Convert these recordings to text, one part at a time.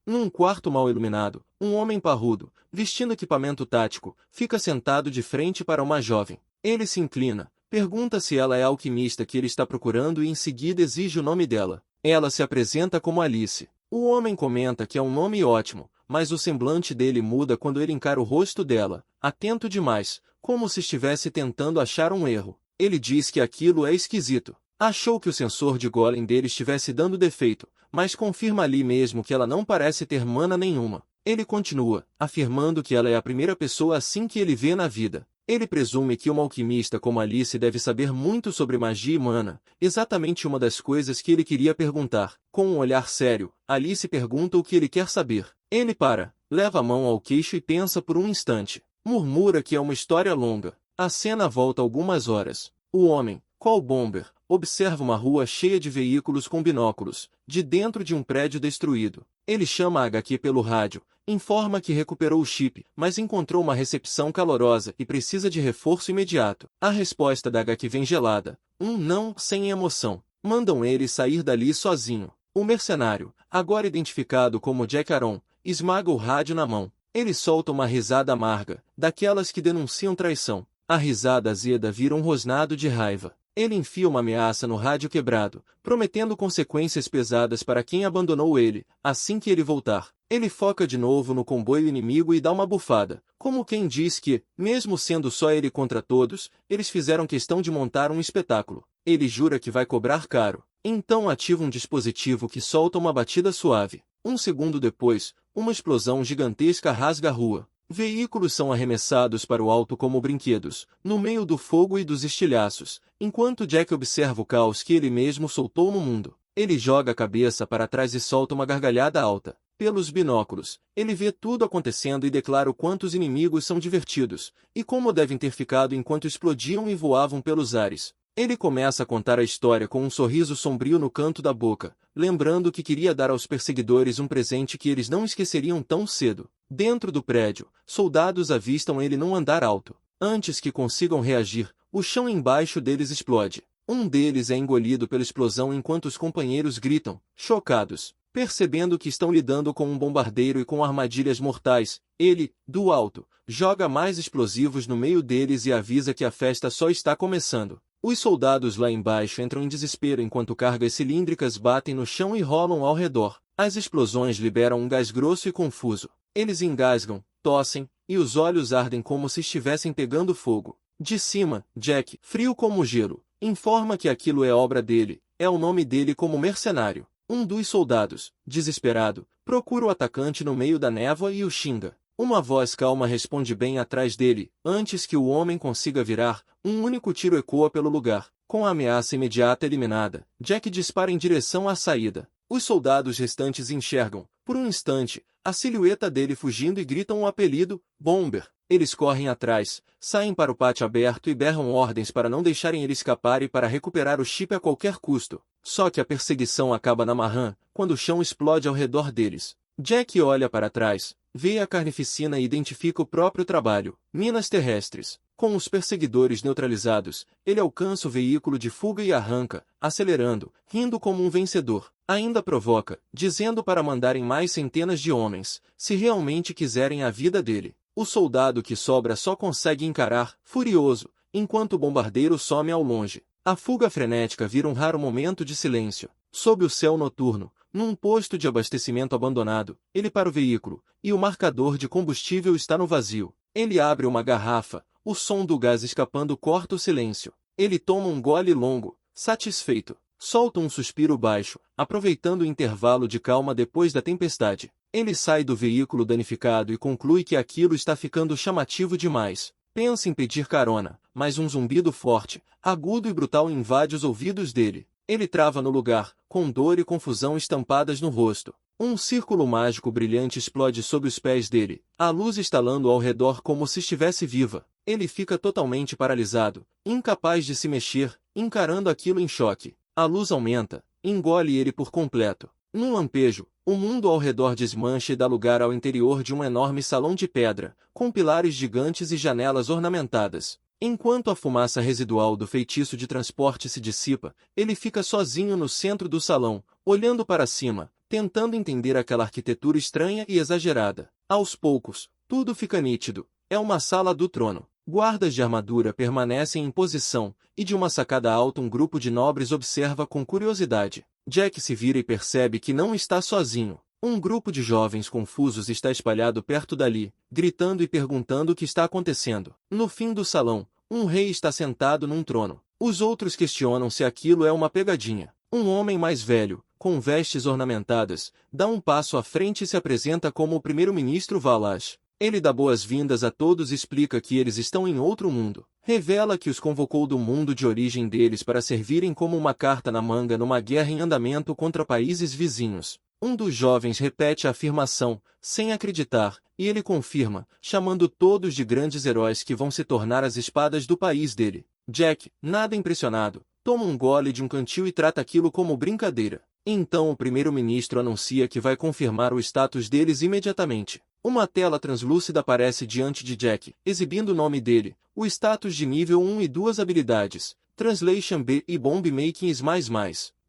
Num quarto mal iluminado, um homem parrudo, vestindo equipamento tático, fica sentado de frente para uma jovem. Ele se inclina, pergunta se ela é a alquimista que ele está procurando e em seguida exige o nome dela. Ela se apresenta como Alice. O homem comenta que é um nome ótimo, mas o semblante dele muda quando ele encara o rosto dela, atento demais, como se estivesse tentando achar um erro. Ele diz que aquilo é esquisito. Achou que o sensor de Golem dele estivesse dando defeito, mas confirma ali mesmo que ela não parece ter mana nenhuma. Ele continua, afirmando que ela é a primeira pessoa assim que ele vê na vida. Ele presume que uma alquimista como Alice deve saber muito sobre magia e mana, exatamente uma das coisas que ele queria perguntar. Com um olhar sério, Alice pergunta o que ele quer saber. Ele para, leva a mão ao queixo e pensa por um instante. Murmura que é uma história longa. A cena volta algumas horas. O homem, Cole Bomber, observa uma rua cheia de veículos com binóculos, de dentro de um prédio destruído. Ele chama a HQ pelo rádio, informa que recuperou o chip, mas encontrou uma recepção calorosa e precisa de reforço imediato. A resposta da HQ vem gelada, um não sem emoção. Mandam ele sair dali sozinho. O mercenário, agora identificado como Jack Aaron, esmaga o rádio na mão. Ele solta uma risada amarga, daquelas que denunciam traição. A risada azeda vira um rosnado de raiva. Ele enfia uma ameaça no rádio quebrado, prometendo consequências pesadas para quem abandonou ele, assim que ele voltar. Ele foca de novo no comboio inimigo e dá uma bufada, como quem diz que, mesmo sendo só ele contra todos, eles fizeram questão de montar um espetáculo. Ele jura que vai cobrar caro. Então ativa um dispositivo que solta uma batida suave. Um segundo depois, uma explosão gigantesca rasga a rua. Veículos são arremessados para o alto como brinquedos, no meio do fogo e dos estilhaços, enquanto Jack observa o caos que ele mesmo soltou no mundo. Ele joga a cabeça para trás e solta uma gargalhada alta. Pelos binóculos, ele vê tudo acontecendo e declara o quanto os inimigos são divertidos, e como devem ter ficado enquanto explodiam e voavam pelos ares. Ele começa a contar a história com um sorriso sombrio no canto da boca, lembrando que queria dar aos perseguidores um presente que eles não esqueceriam tão cedo. Dentro do prédio, soldados avistam ele num andar alto. Antes que consigam reagir, o chão embaixo deles explode. Um deles é engolido pela explosão enquanto os companheiros gritam, chocados. Percebendo que estão lidando com um bombardeiro e com armadilhas mortais, ele, do alto, joga mais explosivos no meio deles e avisa que a festa só está começando. Os soldados lá embaixo entram em desespero enquanto cargas cilíndricas batem no chão e rolam ao redor. As explosões liberam um gás grosso e confuso. Eles engasgam, tossem, e os olhos ardem como se estivessem pegando fogo. De cima, Jack, frio como gelo, informa que aquilo é obra dele, é o nome dele como mercenário. Um dos soldados, desesperado, procura o atacante no meio da névoa e o xinga. Uma voz calma responde bem atrás dele. Antes que o homem consiga virar, um único tiro ecoa pelo lugar. Com a ameaça imediata eliminada, Jack dispara em direção à saída. Os soldados restantes enxergam, por um instante, a silhueta dele fugindo e gritam o apelido, Bomber. Eles correm atrás, saem para o pátio aberto e berram ordens para não deixarem ele escapar e para recuperar o chip a qualquer custo. Só que a perseguição acaba na marrã, quando o chão explode ao redor deles. Jack olha para trás, vê a carnificina e identifica o próprio trabalho, minas terrestres. Com os perseguidores neutralizados, ele alcança o veículo de fuga e arranca, acelerando, rindo como um vencedor. Ainda provoca, dizendo para mandarem mais centenas de homens, se realmente quiserem a vida dele. O soldado que sobra só consegue encarar, furioso, enquanto o bombardeiro some ao longe. A fuga frenética vira um raro momento de silêncio. Sob o céu noturno, num posto de abastecimento abandonado, ele para o veículo, e o marcador de combustível está no vazio. Ele abre uma garrafa, o som do gás escapando corta o silêncio. Ele toma um gole longo, satisfeito. Solta um suspiro baixo, aproveitando o intervalo de calma depois da tempestade. Ele sai do veículo danificado e conclui que aquilo está ficando chamativo demais. Pensa em pedir carona, mas um zumbido forte, agudo e brutal invade os ouvidos dele. Ele trava no lugar, com dor e confusão estampadas no rosto. Um círculo mágico brilhante explode sob os pés dele, a luz estalando ao redor como se estivesse viva. Ele fica totalmente paralisado, incapaz de se mexer, encarando aquilo em choque. A luz aumenta, engole ele por completo. Num lampejo, o mundo ao redor desmancha e dá lugar ao interior de um enorme salão de pedra, com pilares gigantes e janelas ornamentadas. Enquanto a fumaça residual do feitiço de transporte se dissipa, ele fica sozinho no centro do salão, olhando para cima, tentando entender aquela arquitetura estranha e exagerada. Aos poucos, tudo fica nítido. É uma sala do trono. Guardas de armadura permanecem em posição, e de uma sacada alta um grupo de nobres observa com curiosidade. Jack se vira e percebe que não está sozinho. Um grupo de jovens confusos está espalhado perto dali, gritando e perguntando o que está acontecendo. No fim do salão, um rei está sentado num trono. Os outros questionam se aquilo é uma pegadinha. Um homem mais velho, com vestes ornamentadas, dá um passo à frente e se apresenta como o primeiro-ministro Valash. Ele dá boas-vindas a todos e explica que eles estão em outro mundo. Revela que os convocou do mundo de origem deles para servirem como uma carta na manga numa guerra em andamento contra países vizinhos. Um dos jovens repete a afirmação, sem acreditar, e ele confirma, chamando todos de grandes heróis que vão se tornar as espadas do país dele. Jack, nada impressionado, toma um gole de um cantil e trata aquilo como brincadeira. Então o primeiro-ministro anuncia que vai confirmar o status deles imediatamente. Uma tela translúcida aparece diante de Jack, exibindo o nome dele, o status de nível 1 e 2 habilidades, Translation B e Bomb Making is++.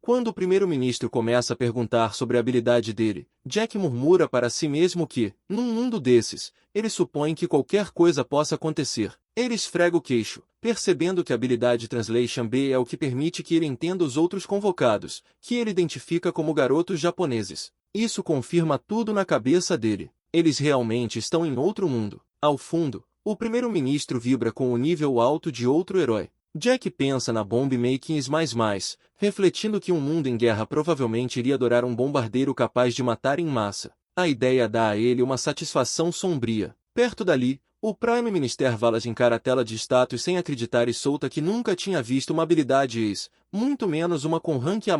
Quando o primeiro-ministro começa a perguntar sobre a habilidade dele, Jack murmura para si mesmo que, num mundo desses, ele supõe que qualquer coisa possa acontecer. Ele esfrega o queixo, percebendo que a habilidade Translation B é o que permite que ele entenda os outros convocados, que ele identifica como garotos japoneses. Isso confirma tudo na cabeça dele. Eles realmente estão em outro mundo. Ao fundo, o primeiro-ministro vibra com o nível alto de outro herói. Jack pensa na Bomb Making is++, refletindo que um mundo em guerra provavelmente iria adorar um bombardeiro capaz de matar em massa. A ideia dá a ele uma satisfação sombria. Perto dali, o Prime Minister Valash encara a tela de status sem acreditar e solta que nunca tinha visto uma habilidade Ace, muito menos uma com rank A++.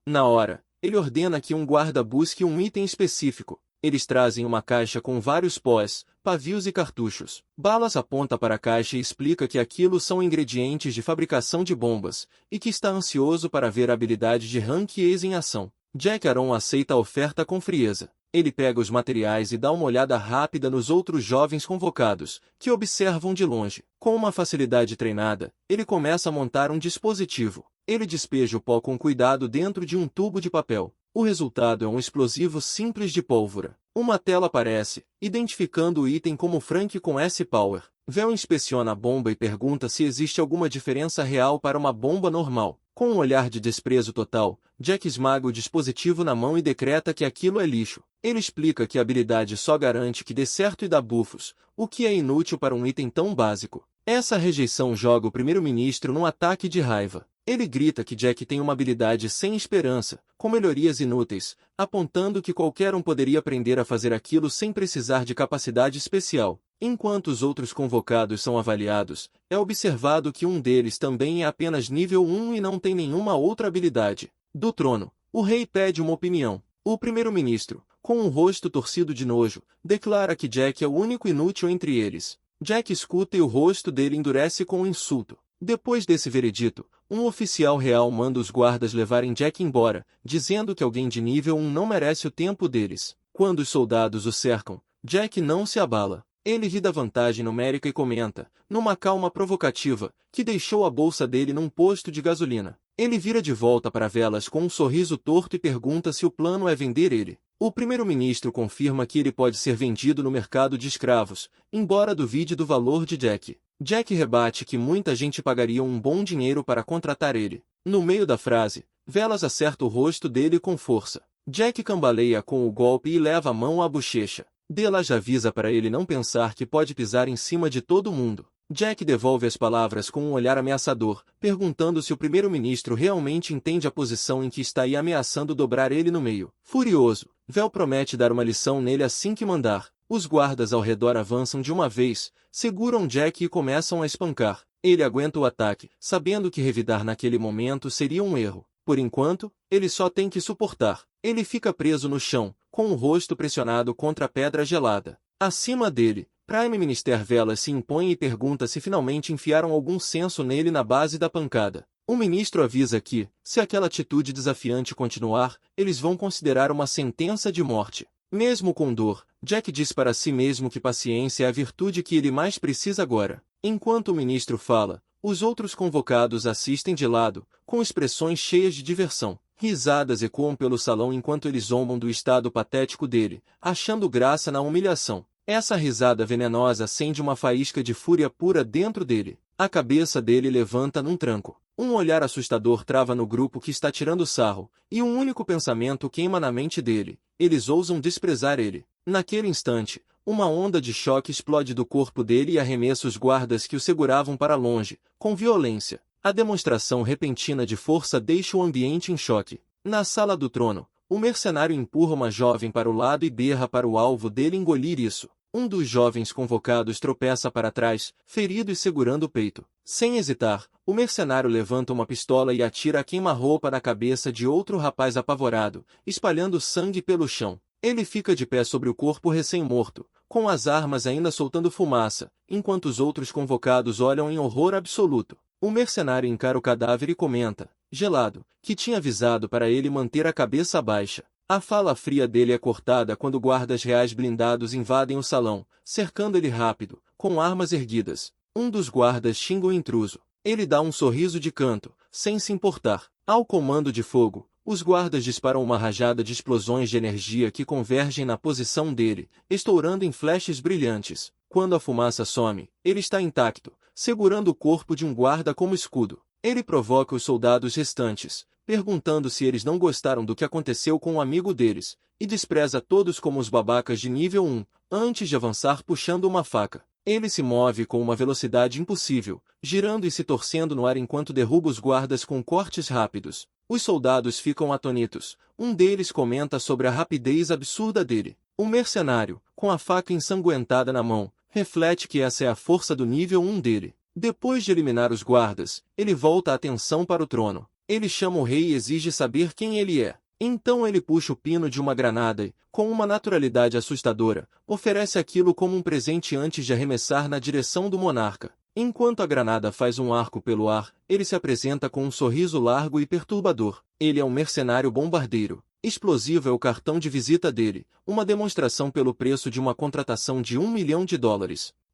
Na hora, ele ordena que um guarda busque um item específico. Eles trazem uma caixa com vários pós, pavios e cartuchos. Balas aponta para a caixa e explica que aquilo são ingredientes de fabricação de bombas, e que está ansioso para ver a habilidade de Rank Ace em ação. Jack Aaron aceita a oferta com frieza. Ele pega os materiais e dá uma olhada rápida nos outros jovens convocados, que observam de longe. Com uma facilidade treinada, ele começa a montar um dispositivo. Ele despeja o pó com cuidado dentro de um tubo de papel. O resultado é um explosivo simples de pólvora. Uma tela aparece, identificando o item como Frank com S-Power. Vel inspeciona a bomba e pergunta se existe alguma diferença real para uma bomba normal. Com um olhar de desprezo total, Jack esmaga o dispositivo na mão e decreta que aquilo é lixo. Ele explica que a habilidade só garante que dê certo e dá buffos, o que é inútil para um item tão básico. Essa rejeição joga o primeiro-ministro num ataque de raiva. Ele grita que Jack tem uma habilidade sem esperança, com melhorias inúteis, apontando que qualquer um poderia aprender a fazer aquilo sem precisar de capacidade especial. Enquanto os outros convocados são avaliados, é observado que um deles também é apenas nível 1 e não tem nenhuma outra habilidade. Do trono, o rei pede uma opinião. O primeiro-ministro, com um rosto torcido de nojo, declara que Jack é o único inútil entre eles. Jack escuta e o rosto dele endurece com um insulto. Depois desse veredito, um oficial real manda os guardas levarem Jack embora, dizendo que alguém de nível 1 não merece o tempo deles. Quando os soldados o cercam, Jack não se abala. Ele ri da vantagem numérica e comenta, numa calma provocativa, que deixou a bolsa dele num posto de gasolina. Ele vira de volta para Velas com um sorriso torto e pergunta se o plano é vender ele. O primeiro-ministro confirma que ele pode ser vendido no mercado de escravos, embora duvide do valor de Jack. Jack rebate que muita gente pagaria um bom dinheiro para contratar ele. No meio da frase, Velas acerta o rosto dele com força. Jack cambaleia com o golpe e leva a mão à bochecha. Delage avisa para ele não pensar que pode pisar em cima de todo mundo. Jack devolve as palavras com um olhar ameaçador, perguntando se o primeiro-ministro realmente entende a posição em que está e ameaçando dobrar ele no meio. Furioso, Vel promete dar uma lição nele assim que mandar. Os guardas ao redor avançam de uma vez, seguram Jack e começam a espancar. Ele aguenta o ataque, sabendo que revidar naquele momento seria um erro. Por enquanto, ele só tem que suportar. Ele fica preso no chão, com o rosto pressionado contra a pedra gelada. Acima dele, Prime Minister Velas se impõe e pergunta se finalmente enfiaram algum senso nele na base da pancada. O ministro avisa que, se aquela atitude desafiante continuar, eles vão considerar uma sentença de morte. Mesmo com dor, Jack diz para si mesmo que paciência é a virtude que ele mais precisa agora. Enquanto o ministro fala, os outros convocados assistem de lado, com expressões cheias de diversão. Risadas ecoam pelo salão enquanto eles zombam do estado patético dele, achando graça na humilhação. Essa risada venenosa acende uma faísca de fúria pura dentro dele. A cabeça dele levanta num tranco. Um olhar assustador trava no grupo que está tirando sarro, e um único pensamento queima na mente dele. Eles ousam desprezar ele. Naquele instante, uma onda de choque explode do corpo dele e arremessa os guardas que o seguravam para longe, com violência. A demonstração repentina de força deixa o ambiente em choque. Na sala do trono, o mercenário empurra uma jovem para o lado e berra para o alvo dele engolir isso. Um dos jovens convocados tropeça para trás, ferido e segurando o peito. Sem hesitar, o mercenário levanta uma pistola e atira a queima-roupa na cabeça de outro rapaz apavorado, espalhando sangue pelo chão. Ele fica de pé sobre o corpo recém-morto, com as armas ainda soltando fumaça, enquanto os outros convocados olham em horror absoluto. O mercenário encara o cadáver e comenta, gelado, que tinha avisado para ele manter a cabeça baixa. A fala fria dele é cortada quando guardas reais blindados invadem o salão, cercando ele rápido, com armas erguidas. Um dos guardas xinga o intruso. Ele dá um sorriso de canto, sem se importar. Ao comando de fogo, os guardas disparam uma rajada de explosões de energia que convergem na posição dele, estourando em flashes brilhantes. Quando a fumaça some, ele está intacto, segurando o corpo de um guarda como escudo. Ele provoca os soldados restantes, perguntando se eles não gostaram do que aconteceu com um amigo deles, e despreza todos como os babacas de nível 1, antes de avançar puxando uma faca. Ele se move com uma velocidade impossível, girando e se torcendo no ar enquanto derruba os guardas com cortes rápidos. Os soldados ficam atônitos. Um deles comenta sobre a rapidez absurda dele. O mercenário, com a faca ensanguentada na mão, reflete que essa é a força do nível 1 dele. Depois de eliminar os guardas, ele volta a atenção para o trono. Ele chama o rei e exige saber quem ele é. Então ele puxa o pino de uma granada e, com uma naturalidade assustadora, oferece aquilo como um presente antes de arremessar na direção do monarca. Enquanto a granada faz um arco pelo ar, ele se apresenta com um sorriso largo e perturbador. Ele é um mercenário bombardeiro. Explosivo é o cartão de visita dele, uma demonstração pelo preço de uma contratação de $1 milhão.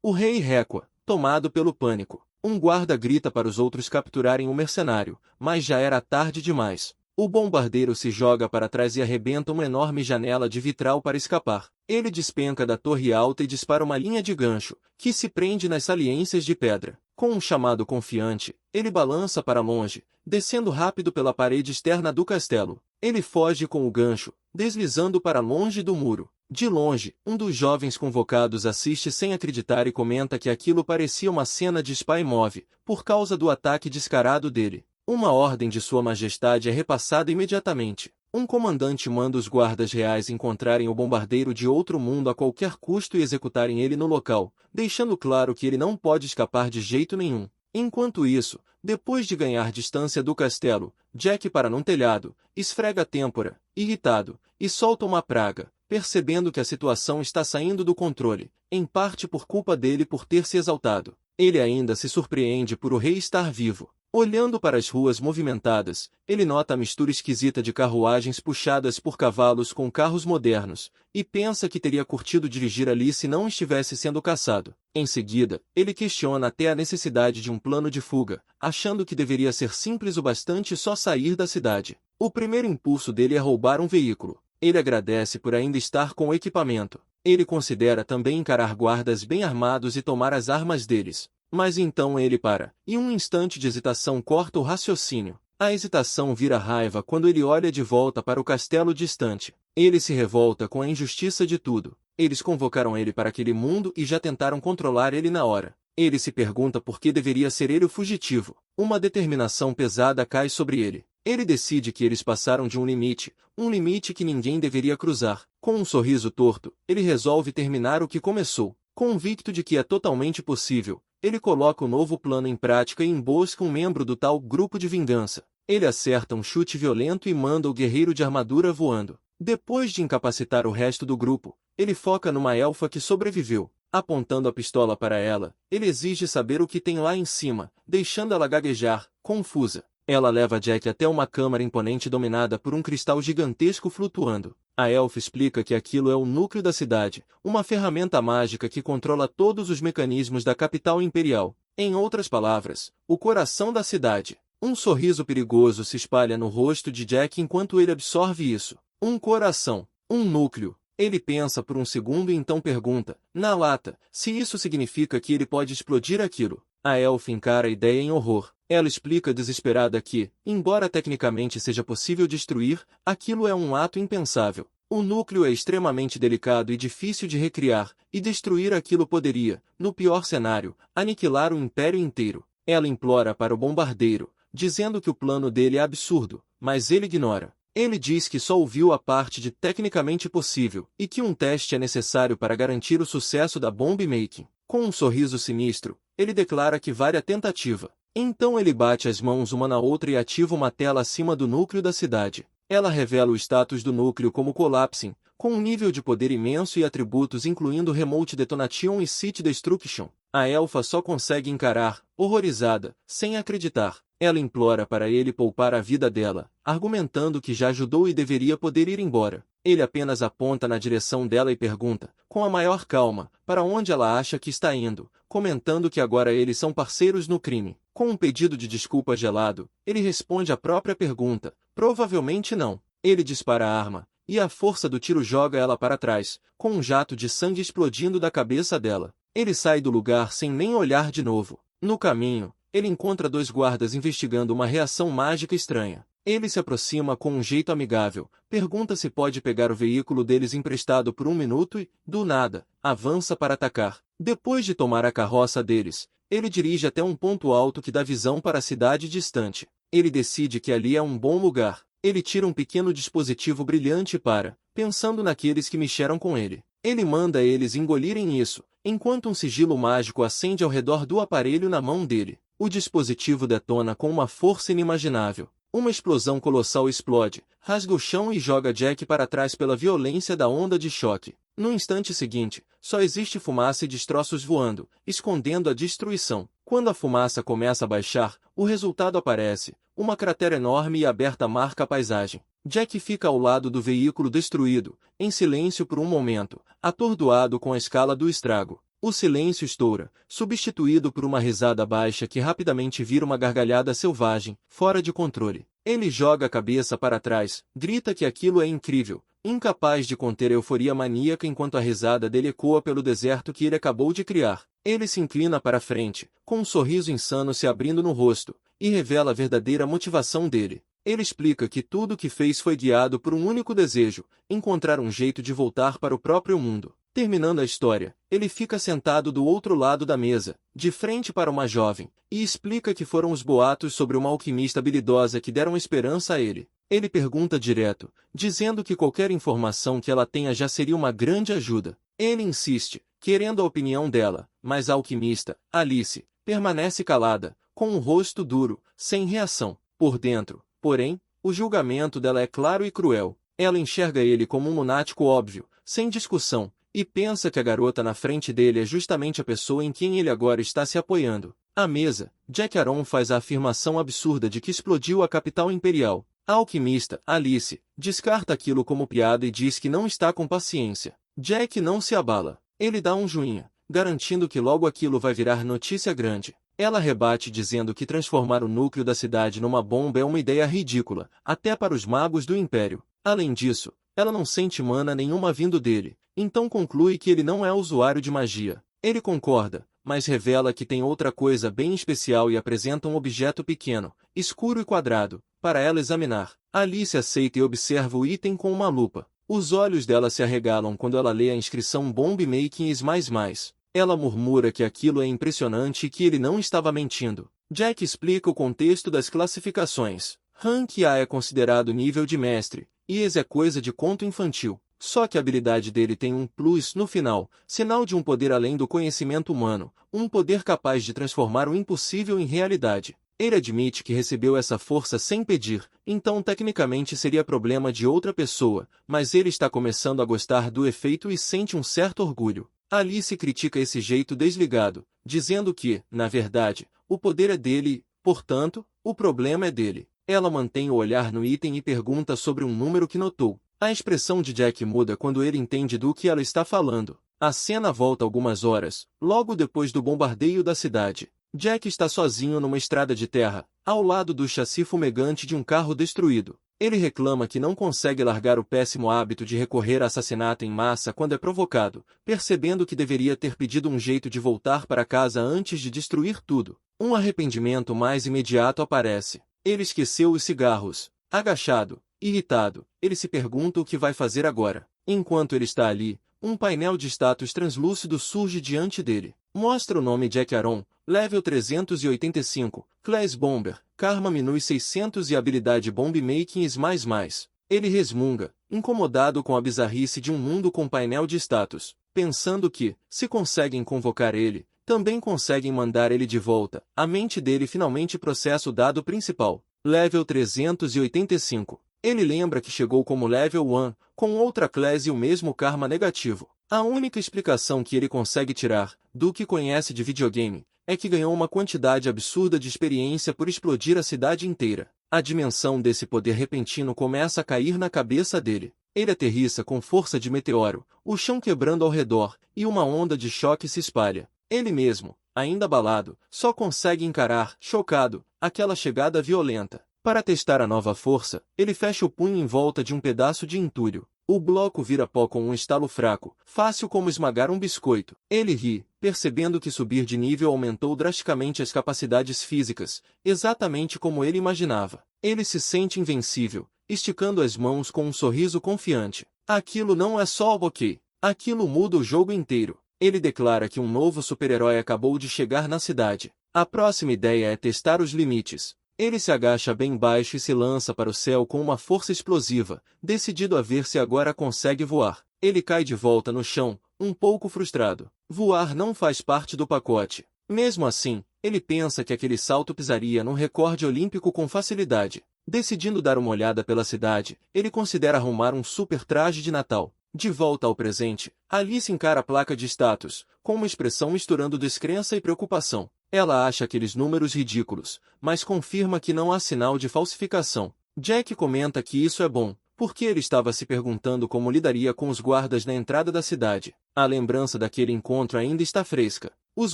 O rei recua, tomado pelo pânico. Um guarda grita para os outros capturarem o mercenário, mas já era tarde demais. O bombardeiro se joga para trás e arrebenta uma enorme janela de vitral para escapar. Ele despenca da torre alta e dispara uma linha de gancho, que se prende nas saliências de pedra. Com um chamado confiante, ele balança para longe, descendo rápido pela parede externa do castelo. Ele foge com o gancho, deslizando para longe do muro. De longe, um dos jovens convocados assiste sem acreditar e comenta que aquilo parecia uma cena de Spy Movie, por causa do ataque descarado dele. Uma ordem de Sua Majestade é repassada imediatamente. Um comandante manda os guardas reais encontrarem o bombardeiro de outro mundo a qualquer custo e executarem ele no local, deixando claro que ele não pode escapar de jeito nenhum. Enquanto isso, depois de ganhar distância do castelo, Jack para num telhado, esfrega a têmpora, irritado, e solta uma praga, percebendo que a situação está saindo do controle, em parte por culpa dele por ter se exaltado. Ele ainda se surpreende por o rei estar vivo. Olhando para as ruas movimentadas, ele nota a mistura esquisita de carruagens puxadas por cavalos com carros modernos, e pensa que teria curtido dirigir ali se não estivesse sendo caçado. Em seguida, ele questiona até a necessidade de um plano de fuga, achando que deveria ser simples o bastante só sair da cidade. O primeiro impulso dele é roubar um veículo. Ele agradece por ainda estar com o equipamento. Ele considera também encarar guardas bem armados e tomar as armas deles. Mas então ele para, e um instante de hesitação corta o raciocínio. A hesitação vira raiva quando ele olha de volta para o castelo distante. Ele se revolta com a injustiça de tudo. Eles convocaram ele para aquele mundo e já tentaram controlar ele na hora. Ele se pergunta por que deveria ser ele o fugitivo. Uma determinação pesada cai sobre ele. Ele decide que eles passaram de um limite que ninguém deveria cruzar. Com um sorriso torto, ele resolve terminar o que começou. Convicto de que é totalmente possível, ele coloca o novo plano em prática e embosca um membro do tal grupo de vingança. Ele acerta um chute violento e manda o guerreiro de armadura voando. Depois de incapacitar o resto do grupo, ele foca numa elfa que sobreviveu. Apontando a pistola para ela, ele exige saber o que tem lá em cima, deixando ela gaguejar, confusa. Ela leva Jack até uma câmara imponente dominada por um cristal gigantesco flutuando. A elfa explica que aquilo é o núcleo da cidade, uma ferramenta mágica que controla todos os mecanismos da capital imperial. Em outras palavras, o coração da cidade. Um sorriso perigoso se espalha no rosto de Jack enquanto ele absorve isso. Um coração. Um núcleo. Ele pensa por um segundo e então pergunta, na lata, se isso significa que ele pode explodir aquilo. A elfa encara a ideia em horror. Ela explica desesperada que, embora tecnicamente seja possível destruir, aquilo é um ato impensável. O núcleo é extremamente delicado e difícil de recriar, e destruir aquilo poderia, no pior cenário, aniquilar o império inteiro. Ela implora para o bombardeiro, dizendo que o plano dele é absurdo, mas ele ignora. Ele diz que só ouviu a parte de tecnicamente possível, e que um teste é necessário para garantir o sucesso da bomb making. Com um sorriso sinistro, ele declara que vale a tentativa. Então ele bate as mãos uma na outra e ativa uma tela acima do núcleo da cidade. Ela revela o status do núcleo como Collapsing, com um nível de poder imenso e atributos incluindo Remote Detonation e City Destruction. A elfa só consegue encarar, horrorizada, sem acreditar. Ela implora para ele poupar a vida dela, argumentando que já ajudou e deveria poder ir embora. Ele apenas aponta na direção dela e pergunta, com a maior calma, para onde ela acha que está indo, comentando que agora eles são parceiros no crime. Com um pedido de desculpa gelado, ele responde à própria pergunta, provavelmente não. Ele dispara a arma, e a força do tiro joga ela para trás, com um jato de sangue explodindo da cabeça dela. Ele sai do lugar sem nem olhar de novo. No caminho, ele encontra dois guardas investigando uma reação mágica estranha. Ele se aproxima com um jeito amigável, pergunta se pode pegar o veículo deles emprestado por um minuto e, do nada, avança para atacar. Depois de tomar a carroça deles, ele dirige até um ponto alto que dá visão para a cidade distante. Ele decide que ali é um bom lugar. Ele tira um pequeno dispositivo brilhante para, pensando naqueles que mexeram com ele. Ele manda eles engolirem isso, enquanto um sigilo mágico acende ao redor do aparelho na mão dele. O dispositivo detona com uma força inimaginável. Uma explosão colossal explode, rasga o chão e joga Jack para trás pela violência da onda de choque. No instante seguinte, só existe fumaça e destroços voando, escondendo a destruição. Quando a fumaça começa a baixar, o resultado aparece. Uma cratera enorme e aberta marca a paisagem. Jack fica ao lado do veículo destruído, em silêncio por um momento, atordoado com a escala do estrago. O silêncio estoura, substituído por uma risada baixa que rapidamente vira uma gargalhada selvagem, fora de controle. Ele joga a cabeça para trás, grita que aquilo é incrível, incapaz de conter a euforia maníaca enquanto a risada dele ecoa pelo deserto que ele acabou de criar. Ele se inclina para a frente, com um sorriso insano se abrindo no rosto, e revela a verdadeira motivação dele. Ele explica que tudo o que fez foi guiado por um único desejo, encontrar um jeito de voltar para o próprio mundo. Terminando a história, ele fica sentado do outro lado da mesa, de frente para uma jovem, e explica que foram os boatos sobre uma alquimista habilidosa que deram esperança a ele. Ele pergunta direto, dizendo que qualquer informação que ela tenha já seria uma grande ajuda. Ele insiste, querendo a opinião dela, mas a alquimista, Alice, permanece calada, com um rosto duro, sem reação. Por dentro, porém, o julgamento dela é claro e cruel. Ela enxerga ele como um lunático óbvio, sem discussão, e pensa que a garota na frente dele é justamente a pessoa em quem ele agora está se apoiando. À mesa, Jack Aaron faz a afirmação absurda de que explodiu a capital imperial. A alquimista, Alice, descarta aquilo como piada e diz que não está com paciência. Jack não se abala. Ele dá um joinha, garantindo que logo aquilo vai virar notícia grande. Ela rebate dizendo que transformar o núcleo da cidade numa bomba é uma ideia ridícula, até para os magos do Império. Além disso, ela não sente mana nenhuma vindo dele, então conclui que ele não é usuário de magia. Ele concorda, mas revela que tem outra coisa bem especial e apresenta um objeto pequeno, escuro e quadrado, para ela examinar. Alice aceita e observa o item com uma lupa. Os olhos dela se arregalam quando ela lê a inscrição Bomb Making is mais. Ela murmura que aquilo é impressionante e que ele não estava mentindo. Jack explica o contexto das classificações. Rank A é considerado nível de mestre, e ES é coisa de conto infantil. Só que a habilidade dele tem um plus no final, sinal de um poder além do conhecimento humano, um poder capaz de transformar o impossível em realidade. Ele admite que recebeu essa força sem pedir, então tecnicamente seria problema de outra pessoa, mas ele está começando a gostar do efeito e sente um certo orgulho. Alice critica esse jeito desligado, dizendo que, na verdade, o poder é dele e, portanto, o problema é dele. Ela mantém o olhar no item e pergunta sobre um número que notou. A expressão de Jack muda quando ele entende do que ela está falando. A cena volta algumas horas, logo depois do bombardeio da cidade. Jack está sozinho numa estrada de terra, ao lado do chassi fumegante de um carro destruído. Ele reclama que não consegue largar o péssimo hábito de recorrer a assassinato em massa quando é provocado, percebendo que deveria ter pedido um jeito de voltar para casa antes de destruir tudo. Um arrependimento mais imediato aparece. Ele esqueceu os cigarros. Agachado, irritado, ele se pergunta o que vai fazer agora. Enquanto ele está ali, um painel de status translúcido surge diante dele. Mostra o nome Jack Aaron, level 385, Class Bomber, Karma Minus 600 e habilidade Bomb Making mais. Ele resmunga, incomodado com a bizarrice de um mundo com painel de status, pensando que, se conseguem convocar ele, também conseguem mandar ele de volta. A mente dele finalmente processa o dado principal, level 385. Ele lembra que chegou como level 1, com outra classe e o mesmo karma negativo. A única explicação que ele consegue tirar, do que conhece de videogame, é que ganhou uma quantidade absurda de experiência por explodir a cidade inteira. A dimensão desse poder repentino começa a cair na cabeça dele. Ele aterrissa com força de meteoro, o chão quebrando ao redor, e uma onda de choque se espalha. Ele mesmo, ainda abalado, só consegue encarar, chocado, aquela chegada violenta. Para testar a nova força, ele fecha o punho em volta de um pedaço de entulho. O bloco vira pó com um estalo fraco, fácil como esmagar um biscoito. Ele ri, percebendo que subir de nível aumentou drasticamente as capacidades físicas, exatamente como ele imaginava. Ele se sente invencível, esticando as mãos com um sorriso confiante. Aquilo não é só o ok. Aquilo muda o jogo inteiro. Ele declara que um novo super-herói acabou de chegar na cidade. A próxima ideia é testar os limites. Ele se agacha bem baixo e se lança para o céu com uma força explosiva, decidido a ver se agora consegue voar. Ele cai de volta no chão, um pouco frustrado. Voar não faz parte do pacote. Mesmo assim, ele pensa que aquele salto pisaria num recorde olímpico com facilidade. Decidindo dar uma olhada pela cidade, ele considera arrumar um super traje de Natal. De volta ao presente, Alice encara a placa de status, com uma expressão misturando descrença e preocupação. Ela acha aqueles números ridículos, mas confirma que não há sinal de falsificação. Jack comenta que isso é bom, porque ele estava se perguntando como lidaria com os guardas na entrada da cidade. A lembrança daquele encontro ainda está fresca. Os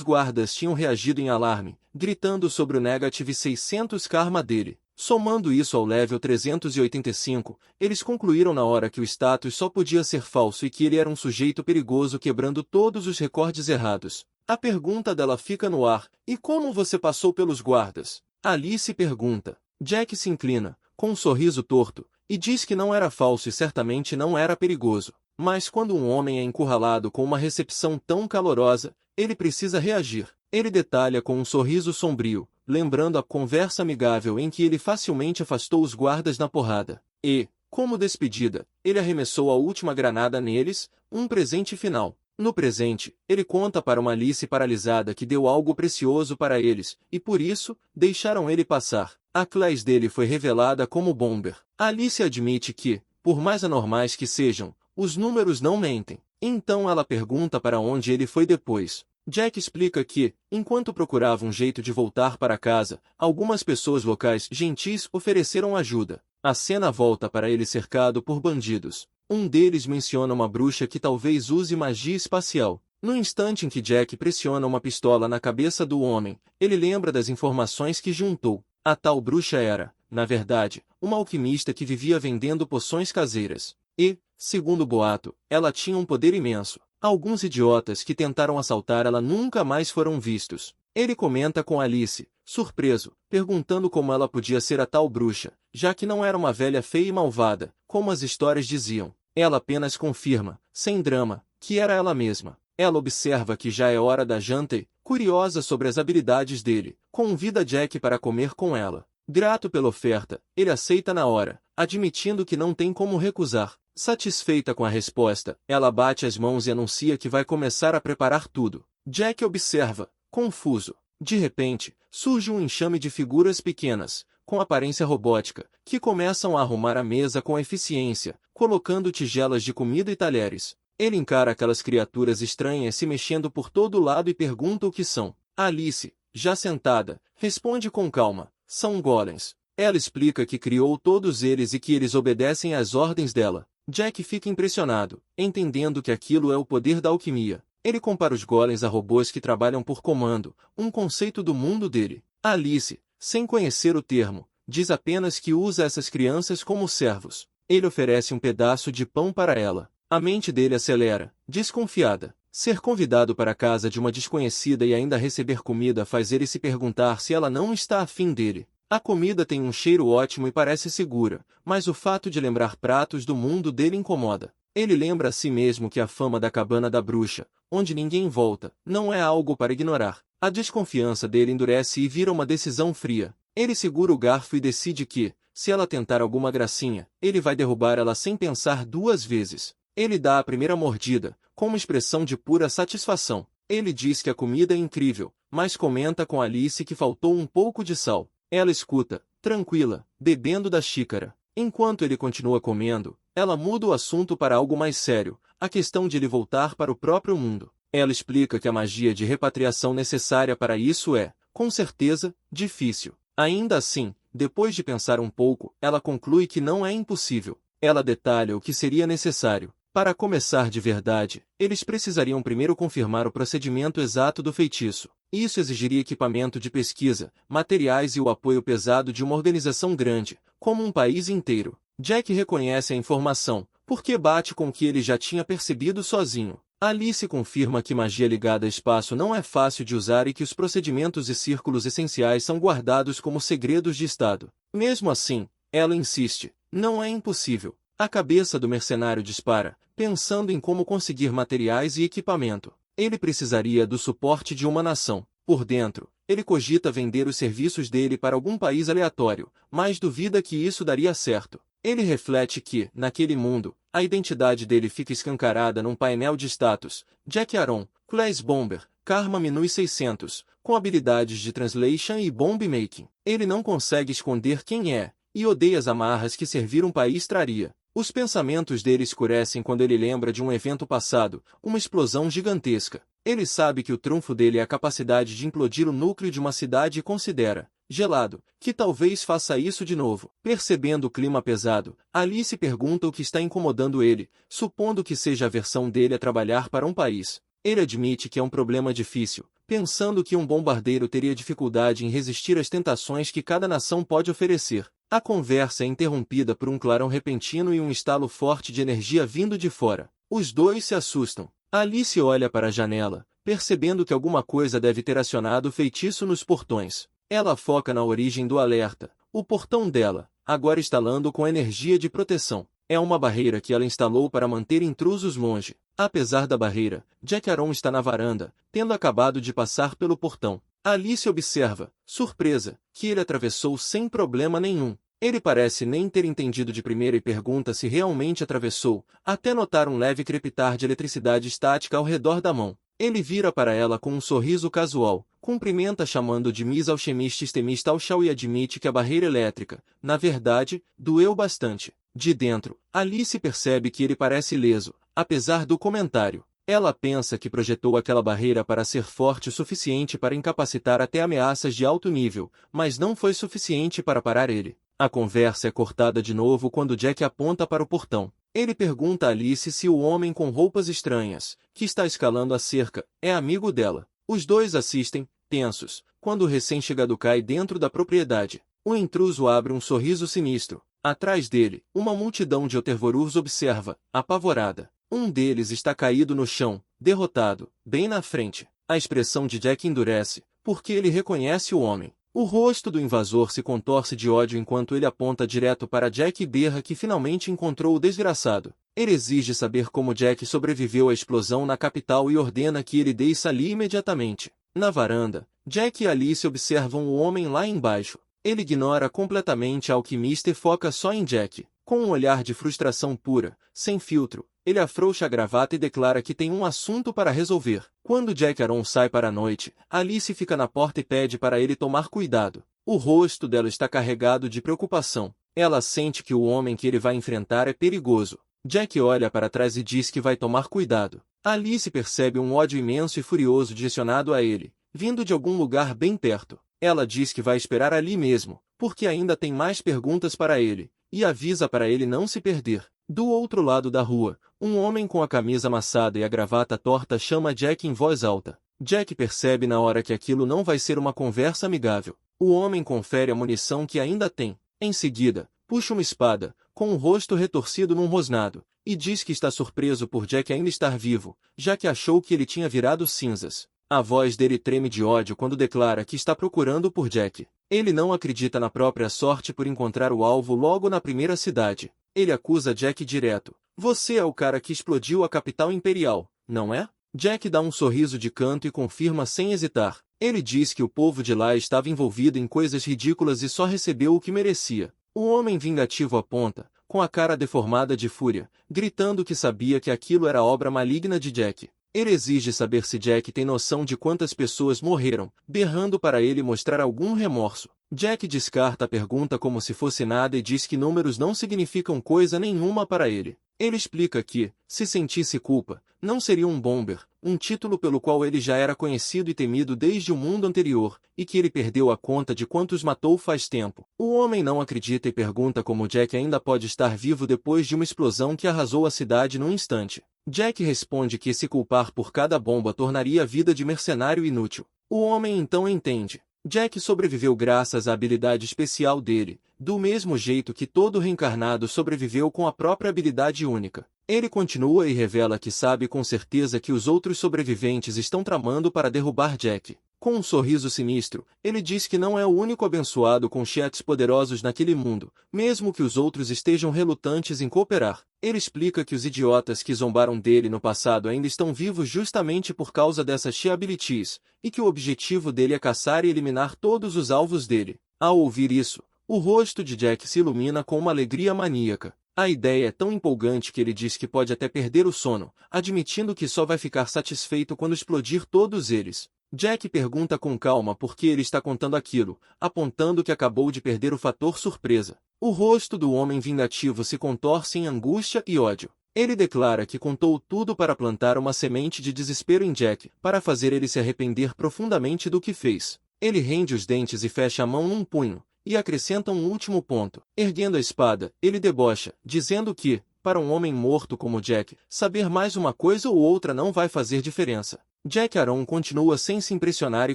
guardas tinham reagido em alarme, gritando sobre o Negative 600 karma dele. Somando isso ao level 385, eles concluíram na hora que o status só podia ser falso e que ele era um sujeito perigoso quebrando todos os recordes errados. A pergunta dela fica no ar: e como você passou pelos guardas? Alice pergunta. Jack se inclina, com um sorriso torto, e diz que não era falso e certamente não era perigoso. Mas quando um homem é encurralado com uma recepção tão calorosa, ele precisa reagir. Ele detalha com um sorriso sombrio, lembrando a conversa amigável em que ele facilmente afastou os guardas na porrada. E, como despedida, ele arremessou a última granada neles, um presente final. No presente, ele conta para uma Alice paralisada que deu algo precioso para eles, e por isso, deixaram ele passar. A classe dele foi revelada como Bomber. Alice admite que, por mais anormais que sejam, os números não mentem. Então ela pergunta para onde ele foi depois. Jack explica que, enquanto procurava um jeito de voltar para casa, algumas pessoas locais gentis ofereceram ajuda. A cena volta para ele cercado por bandidos. Um deles menciona uma bruxa que talvez use magia espacial. No instante em que Jack pressiona uma pistola na cabeça do homem, ele lembra das informações que juntou. A tal bruxa era, na verdade, uma alquimista que vivia vendendo poções caseiras. E, segundo o boato, ela tinha um poder imenso. Alguns idiotas que tentaram assaltar ela nunca mais foram vistos. Ele comenta com Alice, surpreso, perguntando como ela podia ser a tal bruxa, já que não era uma velha feia e malvada, como as histórias diziam. Ela apenas confirma, sem drama, que era ela mesma. Ela observa que já é hora da janta e, curiosa sobre as habilidades dele, convida Jack para comer com ela. Grato pela oferta, ele aceita na hora, admitindo que não tem como recusar. Satisfeita com a resposta, ela bate as mãos e anuncia que vai começar a preparar tudo. Jack observa, confuso. De repente, surge um enxame de figuras pequenas, com aparência robótica, que começam a arrumar a mesa com eficiência, colocando tigelas de comida e talheres. Ele encara aquelas criaturas estranhas se mexendo por todo lado e pergunta o que são. Alice, já sentada, responde com calma, são golems. Ela explica que criou todos eles e que eles obedecem às ordens dela. Jack fica impressionado, entendendo que aquilo é o poder da alquimia. Ele compara os golems a robôs que trabalham por comando, um conceito do mundo dele. Alice, sem conhecer o termo, diz apenas que usa essas crianças como servos. Ele oferece um pedaço de pão para ela. A mente dele acelera, desconfiada. Ser convidado para a casa de uma desconhecida e ainda receber comida faz ele se perguntar se ela não está afim dele. A comida tem um cheiro ótimo e parece segura, mas o fato de lembrar pratos do mundo dele incomoda. Ele lembra a si mesmo que a fama da cabana da bruxa, onde ninguém volta, não é algo para ignorar. A desconfiança dele endurece e vira uma decisão fria. Ele segura o garfo e decide que, se ela tentar alguma gracinha, ele vai derrubar ela sem pensar duas vezes. Ele dá a primeira mordida, com uma expressão de pura satisfação. Ele diz que a comida é incrível, mas comenta com Alice que faltou um pouco de sal. Ela escuta, tranquila, bebendo da xícara. Enquanto ele continua comendo, ela muda o assunto para algo mais sério, a questão de ele voltar para o próprio mundo. Ela explica que a magia de repatriação necessária para isso é, com certeza, difícil. Ainda assim, depois de pensar um pouco, ela conclui que não é impossível. Ela detalha o que seria necessário. Para começar de verdade, eles precisariam primeiro confirmar o procedimento exato do feitiço. Isso exigiria equipamento de pesquisa, materiais e o apoio pesado de uma organização grande, como um país inteiro. Jack reconhece a informação, porque bate com o que ele já tinha percebido sozinho. Alice confirma que magia ligada a espaço não é fácil de usar e que os procedimentos e círculos essenciais são guardados como segredos de Estado. Mesmo assim, ela insiste, não é impossível. A cabeça do mercenário dispara, pensando em como conseguir materiais e equipamento. Ele precisaria do suporte de uma nação. Por dentro, ele cogita vender os serviços dele para algum país aleatório, mas duvida que isso daria certo. Ele reflete que, naquele mundo, a identidade dele fica escancarada num painel de status. Jack Aaron, Class Bomber, Karma Minus 600, com habilidades de Translation e Bomb Making. Ele não consegue esconder quem é, e odeia as amarras que servir um país traria. Os pensamentos dele escurecem quando ele lembra de um evento passado, uma explosão gigantesca. Ele sabe que o trunfo dele é a capacidade de implodir o núcleo de uma cidade e considera, gelado, que talvez faça isso de novo. Percebendo o clima pesado, Alice pergunta o que está incomodando ele, supondo que seja a versão dele a trabalhar para um país. Ele admite que é um problema difícil, pensando que um bombardeiro teria dificuldade em resistir às tentações que cada nação pode oferecer. A conversa é interrompida por um clarão repentino e um estalo forte de energia vindo de fora. Os dois se assustam. Alice olha para a janela, percebendo que alguma coisa deve ter acionado o feitiço nos portões. Ela foca na origem do alerta. O portão dela, agora instalando com energia de proteção. É uma barreira que ela instalou para manter intrusos longe. Apesar da barreira, Jack Aaron está na varanda, tendo acabado de passar pelo portão. Alice observa, surpresa, que ele atravessou sem problema nenhum. Ele parece nem ter entendido de primeira e pergunta se realmente atravessou, até notar um leve crepitar de eletricidade estática ao redor da mão. Ele vira para ela com um sorriso casual, cumprimenta chamando de Miss Alchemist Stemist Alchal e admite que a barreira elétrica, na verdade, doeu bastante. De dentro, Alice percebe que ele parece ileso, apesar do comentário. Ela pensa que projetou aquela barreira para ser forte o suficiente para incapacitar até ameaças de alto nível, mas não foi suficiente para parar ele. A conversa é cortada de novo quando Jack aponta para o portão. Ele pergunta a Alice se o homem com roupas estranhas, que está escalando a cerca, é amigo dela. Os dois assistem, tensos, quando o recém-chegado cai dentro da propriedade. O intruso abre um sorriso sinistro. Atrás dele, uma multidão de Otervorurs observa, apavorada. Um deles está caído no chão, derrotado, bem na frente. A expressão de Jack endurece, porque ele reconhece o homem. O rosto do invasor se contorce de ódio enquanto ele aponta direto para Jack e berra que finalmente encontrou o desgraçado. Ele exige saber como Jack sobreviveu à explosão na capital e ordena que ele desça ali imediatamente. Na varanda, Jack e Alice observam o homem lá embaixo. Ele ignora completamente a alquimista e foca só em Jack. Com um olhar de frustração pura, sem filtro, ele afrouxa a gravata e declara que tem um assunto para resolver. Quando Jack Aaron sai para a noite, Alice fica na porta e pede para ele tomar cuidado. O rosto dela está carregado de preocupação. Ela sente que o homem que ele vai enfrentar é perigoso. Jack olha para trás e diz que vai tomar cuidado. Alice percebe um ódio imenso e furioso direcionado a ele, vindo de algum lugar bem perto. Ela diz que vai esperar ali mesmo, porque ainda tem mais perguntas para ele, e avisa para ele não se perder. Do outro lado da rua, um homem com a camisa amassada e a gravata torta chama Jack em voz alta. Jack percebe na hora que aquilo não vai ser uma conversa amigável. O homem confere a munição que ainda tem. Em seguida, puxa uma espada, com o rosto retorcido num rosnado, e diz que está surpreso por Jack ainda estar vivo, já que achou que ele tinha virado cinzas. A voz dele treme de ódio quando declara que está procurando por Jack. Ele não acredita na própria sorte por encontrar o alvo logo na primeira cidade. Ele acusa Jack direto. Você é o cara que explodiu a capital imperial, não é? Jack dá um sorriso de canto e confirma sem hesitar. Ele diz que o povo de lá estava envolvido em coisas ridículas e só recebeu o que merecia. O homem vingativo aponta, com a cara deformada de fúria, gritando que sabia que aquilo era obra maligna de Jack. Ele exige saber se Jack tem noção de quantas pessoas morreram, berrando para ele mostrar algum remorso. Jack descarta a pergunta como se fosse nada e diz que números não significam coisa nenhuma para ele. Ele explica que, se sentisse culpa, não seria um bomber, um título pelo qual ele já era conhecido e temido desde o mundo anterior, e que ele perdeu a conta de quantos matou faz tempo. O homem não acredita e pergunta como Jack ainda pode estar vivo depois de uma explosão que arrasou a cidade num instante. Jack responde que se culpar por cada bomba tornaria a vida de mercenário inútil. O homem então entende. Jack sobreviveu graças à habilidade especial dele, do mesmo jeito que todo reencarnado sobreviveu com a própria habilidade única. Ele continua e revela que sabe com certeza que os outros sobreviventes estão tramando para derrubar Jack. Com um sorriso sinistro, ele diz que não é o único abençoado com chefes poderosos naquele mundo, mesmo que os outros estejam relutantes em cooperar. Ele explica que os idiotas que zombaram dele no passado ainda estão vivos justamente por causa dessas abilities, e que o objetivo dele é caçar e eliminar todos os alvos dele. Ao ouvir isso, o rosto de Jack se ilumina com uma alegria maníaca. A ideia é tão empolgante que ele diz que pode até perder o sono, admitindo que só vai ficar satisfeito quando explodir todos eles. Jack pergunta com calma por que ele está contando aquilo, apontando que acabou de perder o fator surpresa. O rosto do homem vingativo se contorce em angústia e ódio. Ele declara que contou tudo para plantar uma semente de desespero em Jack, para fazer ele se arrepender profundamente do que fez. Ele rende os dentes e fecha a mão num punho, e acrescenta um último ponto. Erguendo a espada, ele debocha, dizendo que, para um homem morto como Jack, saber mais uma coisa ou outra não vai fazer diferença. Jack Aaron continua sem se impressionar e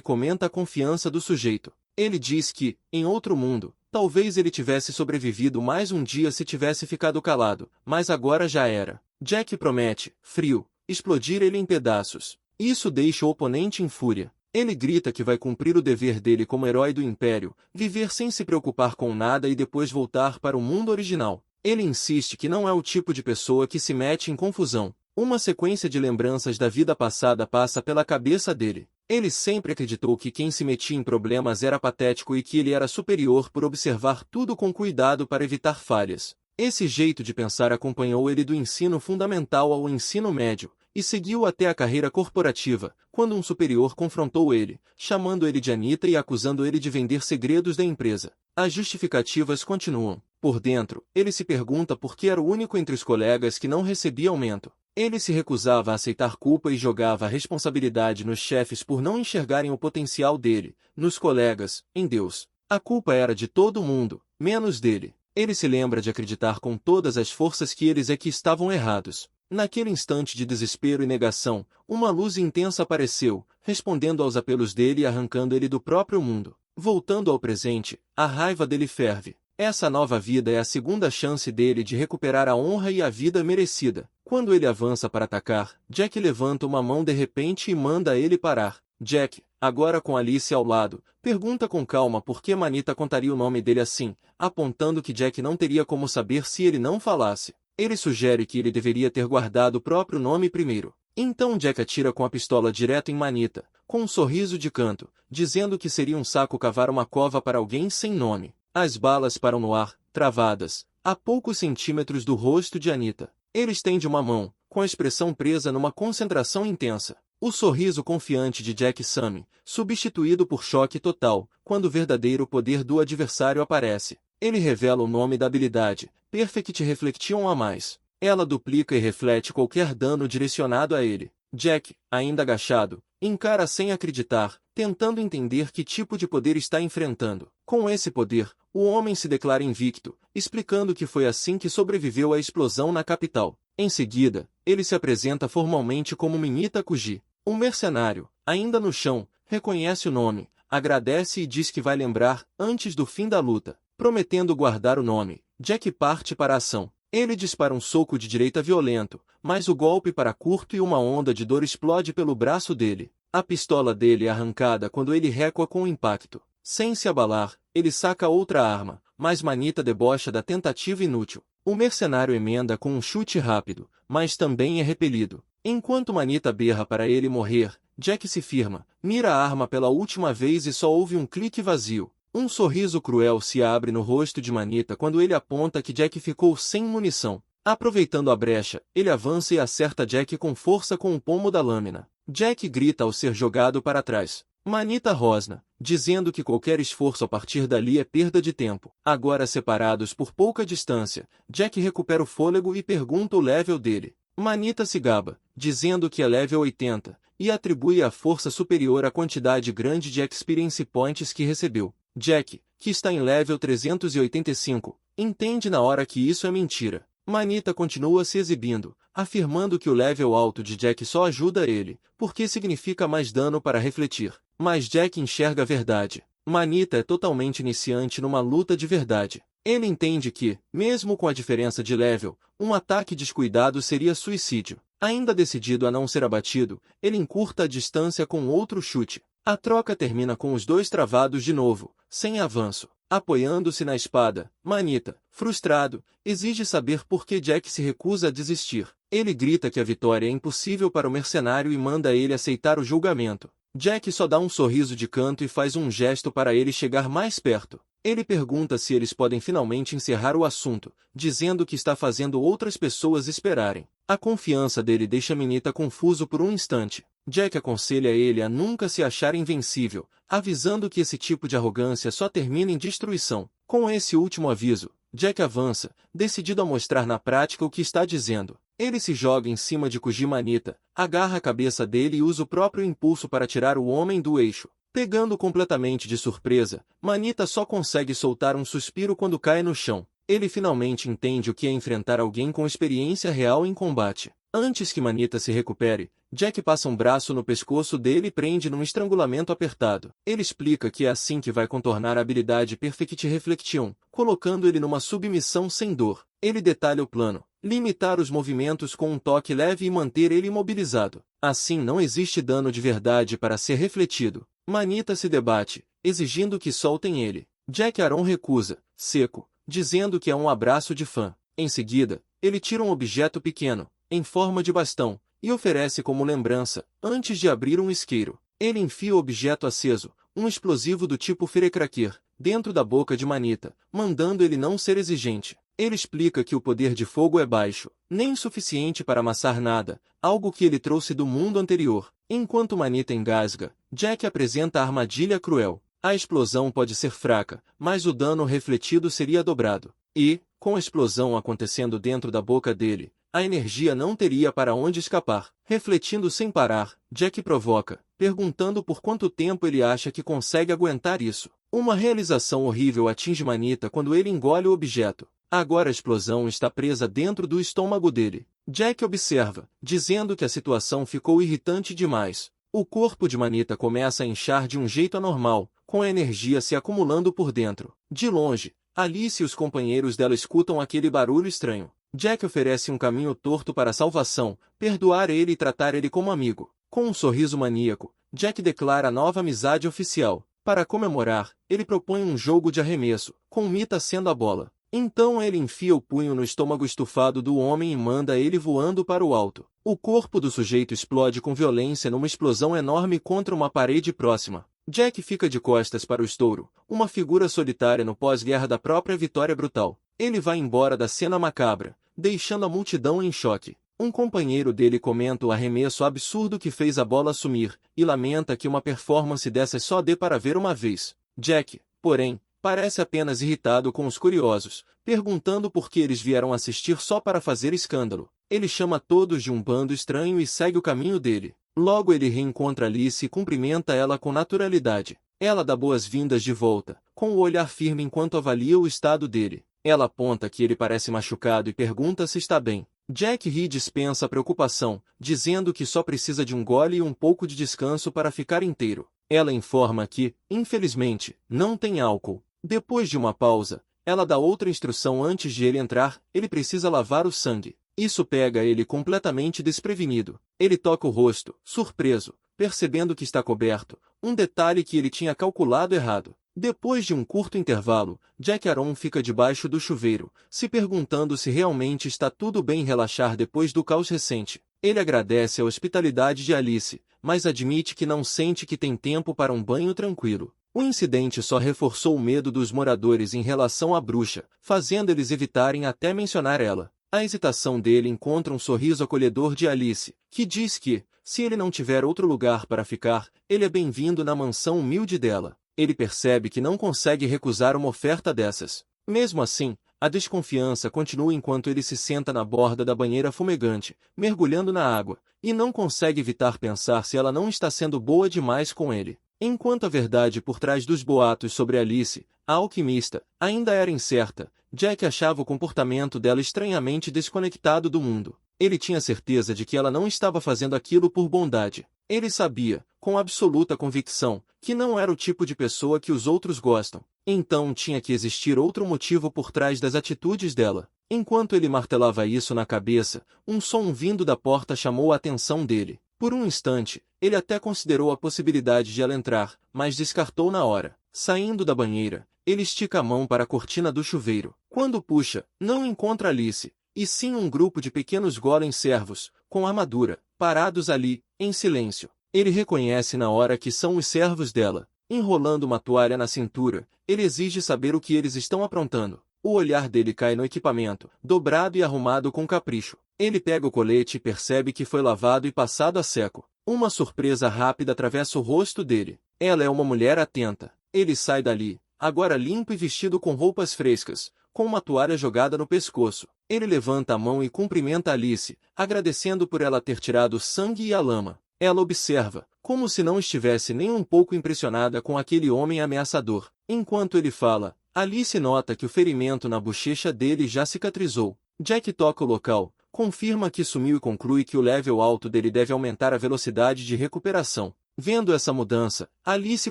comenta a confiança do sujeito. Ele diz que, em outro mundo, talvez ele tivesse sobrevivido mais um dia se tivesse ficado calado, mas agora já era. Jack promete, frio, explodir ele em pedaços. Isso deixa o oponente em fúria. Ele grita que vai cumprir o dever dele como herói do Império, viver sem se preocupar com nada e depois voltar para o mundo original. Ele insiste que não é o tipo de pessoa que se mete em confusão. Uma sequência de lembranças da vida passada passa pela cabeça dele. Ele sempre acreditou que quem se metia em problemas era patético e que ele era superior por observar tudo com cuidado para evitar falhas. Esse jeito de pensar acompanhou ele do ensino fundamental ao ensino médio, e seguiu até a carreira corporativa, quando um superior confrontou ele, chamando ele de Anita e acusando ele de vender segredos da empresa. As justificativas continuam. Por dentro, ele se pergunta por que era o único entre os colegas que não recebia aumento. Ele se recusava a aceitar culpa e jogava a responsabilidade nos chefes por não enxergarem o potencial dele, nos colegas, em Deus. A culpa era de todo mundo, menos dele. Ele se lembra de acreditar com todas as forças que eles é que estavam errados. Naquele instante de desespero e negação, uma luz intensa apareceu, respondendo aos apelos dele e arrancando ele do próprio mundo. Voltando ao presente, a raiva dele ferve. Essa nova vida é a segunda chance dele de recuperar a honra e a vida merecida. Quando ele avança para atacar, Jack levanta uma mão de repente e manda ele parar. Jack, agora com Alice ao lado, pergunta com calma por que Manita contaria o nome dele assim, apontando que Jack não teria como saber se ele não falasse. Ele sugere que ele deveria ter guardado o próprio nome primeiro. Então Jack atira com a pistola direto em Manita, com um sorriso de canto, dizendo que seria um saco cavar uma cova para alguém sem nome. As balas param no ar, travadas, a poucos centímetros do rosto de Anita. Ele estende uma mão, com a expressão presa numa concentração intensa. O sorriso confiante de Jack some, substituído por choque total, quando o verdadeiro poder do adversário aparece. Ele revela o nome da habilidade, Perfect Reflection a mais. Ela duplica e reflete qualquer dano direcionado a ele. Jack, ainda agachado, encara sem acreditar, tentando entender que tipo de poder está enfrentando. Com esse poder, o homem se declara invicto, explicando que foi assim que sobreviveu à explosão na capital. Em seguida, ele se apresenta formalmente como Minita Kuji. Um mercenário, ainda no chão, reconhece o nome, agradece e diz que vai lembrar antes do fim da luta. Prometendo guardar o nome, Jack parte para a ação. Ele dispara um soco de direita violento, mas o golpe para curto e uma onda de dor explode pelo braço dele. A pistola dele é arrancada quando ele recua com o impacto. Sem se abalar, ele saca outra arma, mas Manita debocha da tentativa inútil. O mercenário emenda com um chute rápido, mas também é repelido. Enquanto Manita berra para ele morrer, Jack se firma, mira a arma pela última vez e só ouve um clique vazio. Um sorriso cruel se abre no rosto de Manita quando ele aponta que Jack ficou sem munição. Aproveitando a brecha, ele avança e acerta Jack com força com o pomo da lâmina. Jack grita ao ser jogado para trás. Manita rosna, dizendo que qualquer esforço a partir dali é perda de tempo. Agora separados por pouca distância, Jack recupera o fôlego e pergunta o level dele. Manita se gaba, dizendo que é level 80, e atribui a força superior à quantidade grande de Experience Points que recebeu. Jack, que está em level 385, entende na hora que isso é mentira. Manita continua se exibindo, afirmando que o level alto de Jack só ajuda ele, porque significa mais dano para refletir. Mas Jack enxerga a verdade. Manita é totalmente iniciante numa luta de verdade. Ele entende que, mesmo com a diferença de level, um ataque descuidado seria suicídio. Ainda decidido a não ser abatido, ele encurta a distância com outro chute. A troca termina com os dois travados de novo, sem avanço. Apoiando-se na espada, Manita, frustrado, exige saber por que Jack se recusa a desistir. Ele grita que a vitória é impossível para o mercenário e manda ele aceitar o julgamento. Jack só dá um sorriso de canto e faz um gesto para ele chegar mais perto. Ele pergunta se eles podem finalmente encerrar o assunto, dizendo que está fazendo outras pessoas esperarem. A confiança dele deixa Minita confuso por um instante. Jack aconselha ele a nunca se achar invencível, avisando que esse tipo de arrogância só termina em destruição. Com esse último aviso, Jack avança, decidido a mostrar na prática o que está dizendo. Ele se joga em cima de Kuji Manita, agarra a cabeça dele e usa o próprio impulso para tirar o homem do eixo. Pegando completamente de surpresa, Manita só consegue soltar um suspiro quando cai no chão. Ele finalmente entende o que é enfrentar alguém com experiência real em combate. Antes que Manita se recupere, Jack passa um braço no pescoço dele e prende num estrangulamento apertado. Ele explica que é assim que vai contornar a habilidade Perfect Reflection, colocando ele numa submissão sem dor. Ele detalha o plano: limitar os movimentos com um toque leve e manter ele imobilizado. Assim não existe dano de verdade para ser refletido. Manita se debate, exigindo que soltem ele. Jack Aaron recusa, seco, dizendo que é um abraço de fã. Em seguida, ele tira um objeto pequeno, em forma de bastão, e oferece como lembrança, antes de abrir um isqueiro. Ele enfia o objeto aceso, um explosivo do tipo Firecracker, dentro da boca de Manita, mandando ele não ser exigente. Ele explica que o poder de fogo é baixo, nem suficiente para amassar nada, algo que ele trouxe do mundo anterior. Enquanto Manita engasga, Jack apresenta a armadilha cruel. A explosão pode ser fraca, mas o dano refletido seria dobrado. E, com a explosão acontecendo dentro da boca dele, a energia não teria para onde escapar. Refletindo sem parar, Jack provoca, perguntando por quanto tempo ele acha que consegue aguentar isso. Uma realização horrível atinge Manita quando ele engole o objeto. Agora a explosão está presa dentro do estômago dele. Jack observa, dizendo que a situação ficou irritante demais. O corpo de Manita começa a inchar de um jeito anormal, com a energia se acumulando por dentro. De longe, Alice e os companheiros dela escutam aquele barulho estranho. Jack oferece um caminho torto para a salvação, perdoar ele e tratar ele como amigo. Com um sorriso maníaco, Jack declara a nova amizade oficial. Para comemorar, ele propõe um jogo de arremesso, com Mita sendo a bola. Então ele enfia o punho no estômago estufado do homem e manda ele voando para o alto. O corpo do sujeito explode com violência numa explosão enorme contra uma parede próxima. Jack fica de costas para o estouro, uma figura solitária no pós-guerra da própria vitória brutal. Ele vai embora da cena macabra, deixando a multidão em choque. Um companheiro dele comenta o arremesso absurdo que fez a bola sumir, e lamenta que uma performance dessas só dê para ver uma vez. Jack, porém, parece apenas irritado com os curiosos, perguntando por que eles vieram assistir só para fazer escândalo. Ele chama todos de um bando estranho e segue o caminho dele. Logo ele reencontra Alice e cumprimenta ela com naturalidade. Ela dá boas-vindas de volta, com o olhar firme enquanto avalia o estado dele. Ela aponta que ele parece machucado e pergunta se está bem. Jack ri e dispensa a preocupação, dizendo que só precisa de um gole e um pouco de descanso para ficar inteiro. Ela informa que, infelizmente, não tem álcool. Depois de uma pausa, ela dá outra instrução antes de ele entrar: ele precisa lavar o sangue. Isso pega ele completamente desprevenido. Ele toca o rosto, surpreso, percebendo que está coberto, um detalhe que ele tinha calculado errado. Depois de um curto intervalo, Jack Aaron fica debaixo do chuveiro, se perguntando se realmente está tudo bem relaxar depois do caos recente. Ele agradece a hospitalidade de Alice, mas admite que não sente que tem tempo para um banho tranquilo. O incidente só reforçou o medo dos moradores em relação à bruxa, fazendo eles evitarem até mencionar ela. A hesitação dele encontra um sorriso acolhedor de Alice, que diz que, se ele não tiver outro lugar para ficar, ele é bem-vindo na mansão humilde dela. Ele percebe que não consegue recusar uma oferta dessas. Mesmo assim, a desconfiança continua enquanto ele se senta na borda da banheira fumegante, mergulhando na água, e não consegue evitar pensar se ela não está sendo boa demais com ele. Enquanto a verdade por trás dos boatos sobre Alice, a alquimista, ainda era incerta, Jack achava o comportamento dela estranhamente desconectado do mundo. Ele tinha certeza de que ela não estava fazendo aquilo por bondade. Ele sabia, com absoluta convicção, que não era o tipo de pessoa que os outros gostam. Então tinha que existir outro motivo por trás das atitudes dela. Enquanto ele martelava isso na cabeça, um som vindo da porta chamou a atenção dele. Por um instante, ele até considerou a possibilidade de ela entrar, mas descartou na hora. Saindo da banheira, ele estica a mão para a cortina do chuveiro. Quando puxa, não encontra Alice, e sim um grupo de pequenos golems servos, com armadura, parados ali, em silêncio. Ele reconhece na hora que são os servos dela. Enrolando uma toalha na cintura, ele exige saber o que eles estão aprontando. O olhar dele cai no equipamento, dobrado e arrumado com capricho. Ele pega o colete e percebe que foi lavado e passado a seco. Uma surpresa rápida atravessa o rosto dele. Ela é uma mulher atenta. Ele sai dali, agora limpo e vestido com roupas frescas, com uma toalha jogada no pescoço. Ele levanta a mão e cumprimenta Alice, agradecendo por ela ter tirado o sangue e a lama. Ela observa, como se não estivesse nem um pouco impressionada com aquele homem ameaçador. Enquanto ele fala, Alice nota que o ferimento na bochecha dele já cicatrizou. Jack toca o local, confirma que sumiu e conclui que o level alto dele deve aumentar a velocidade de recuperação. Vendo essa mudança, Alice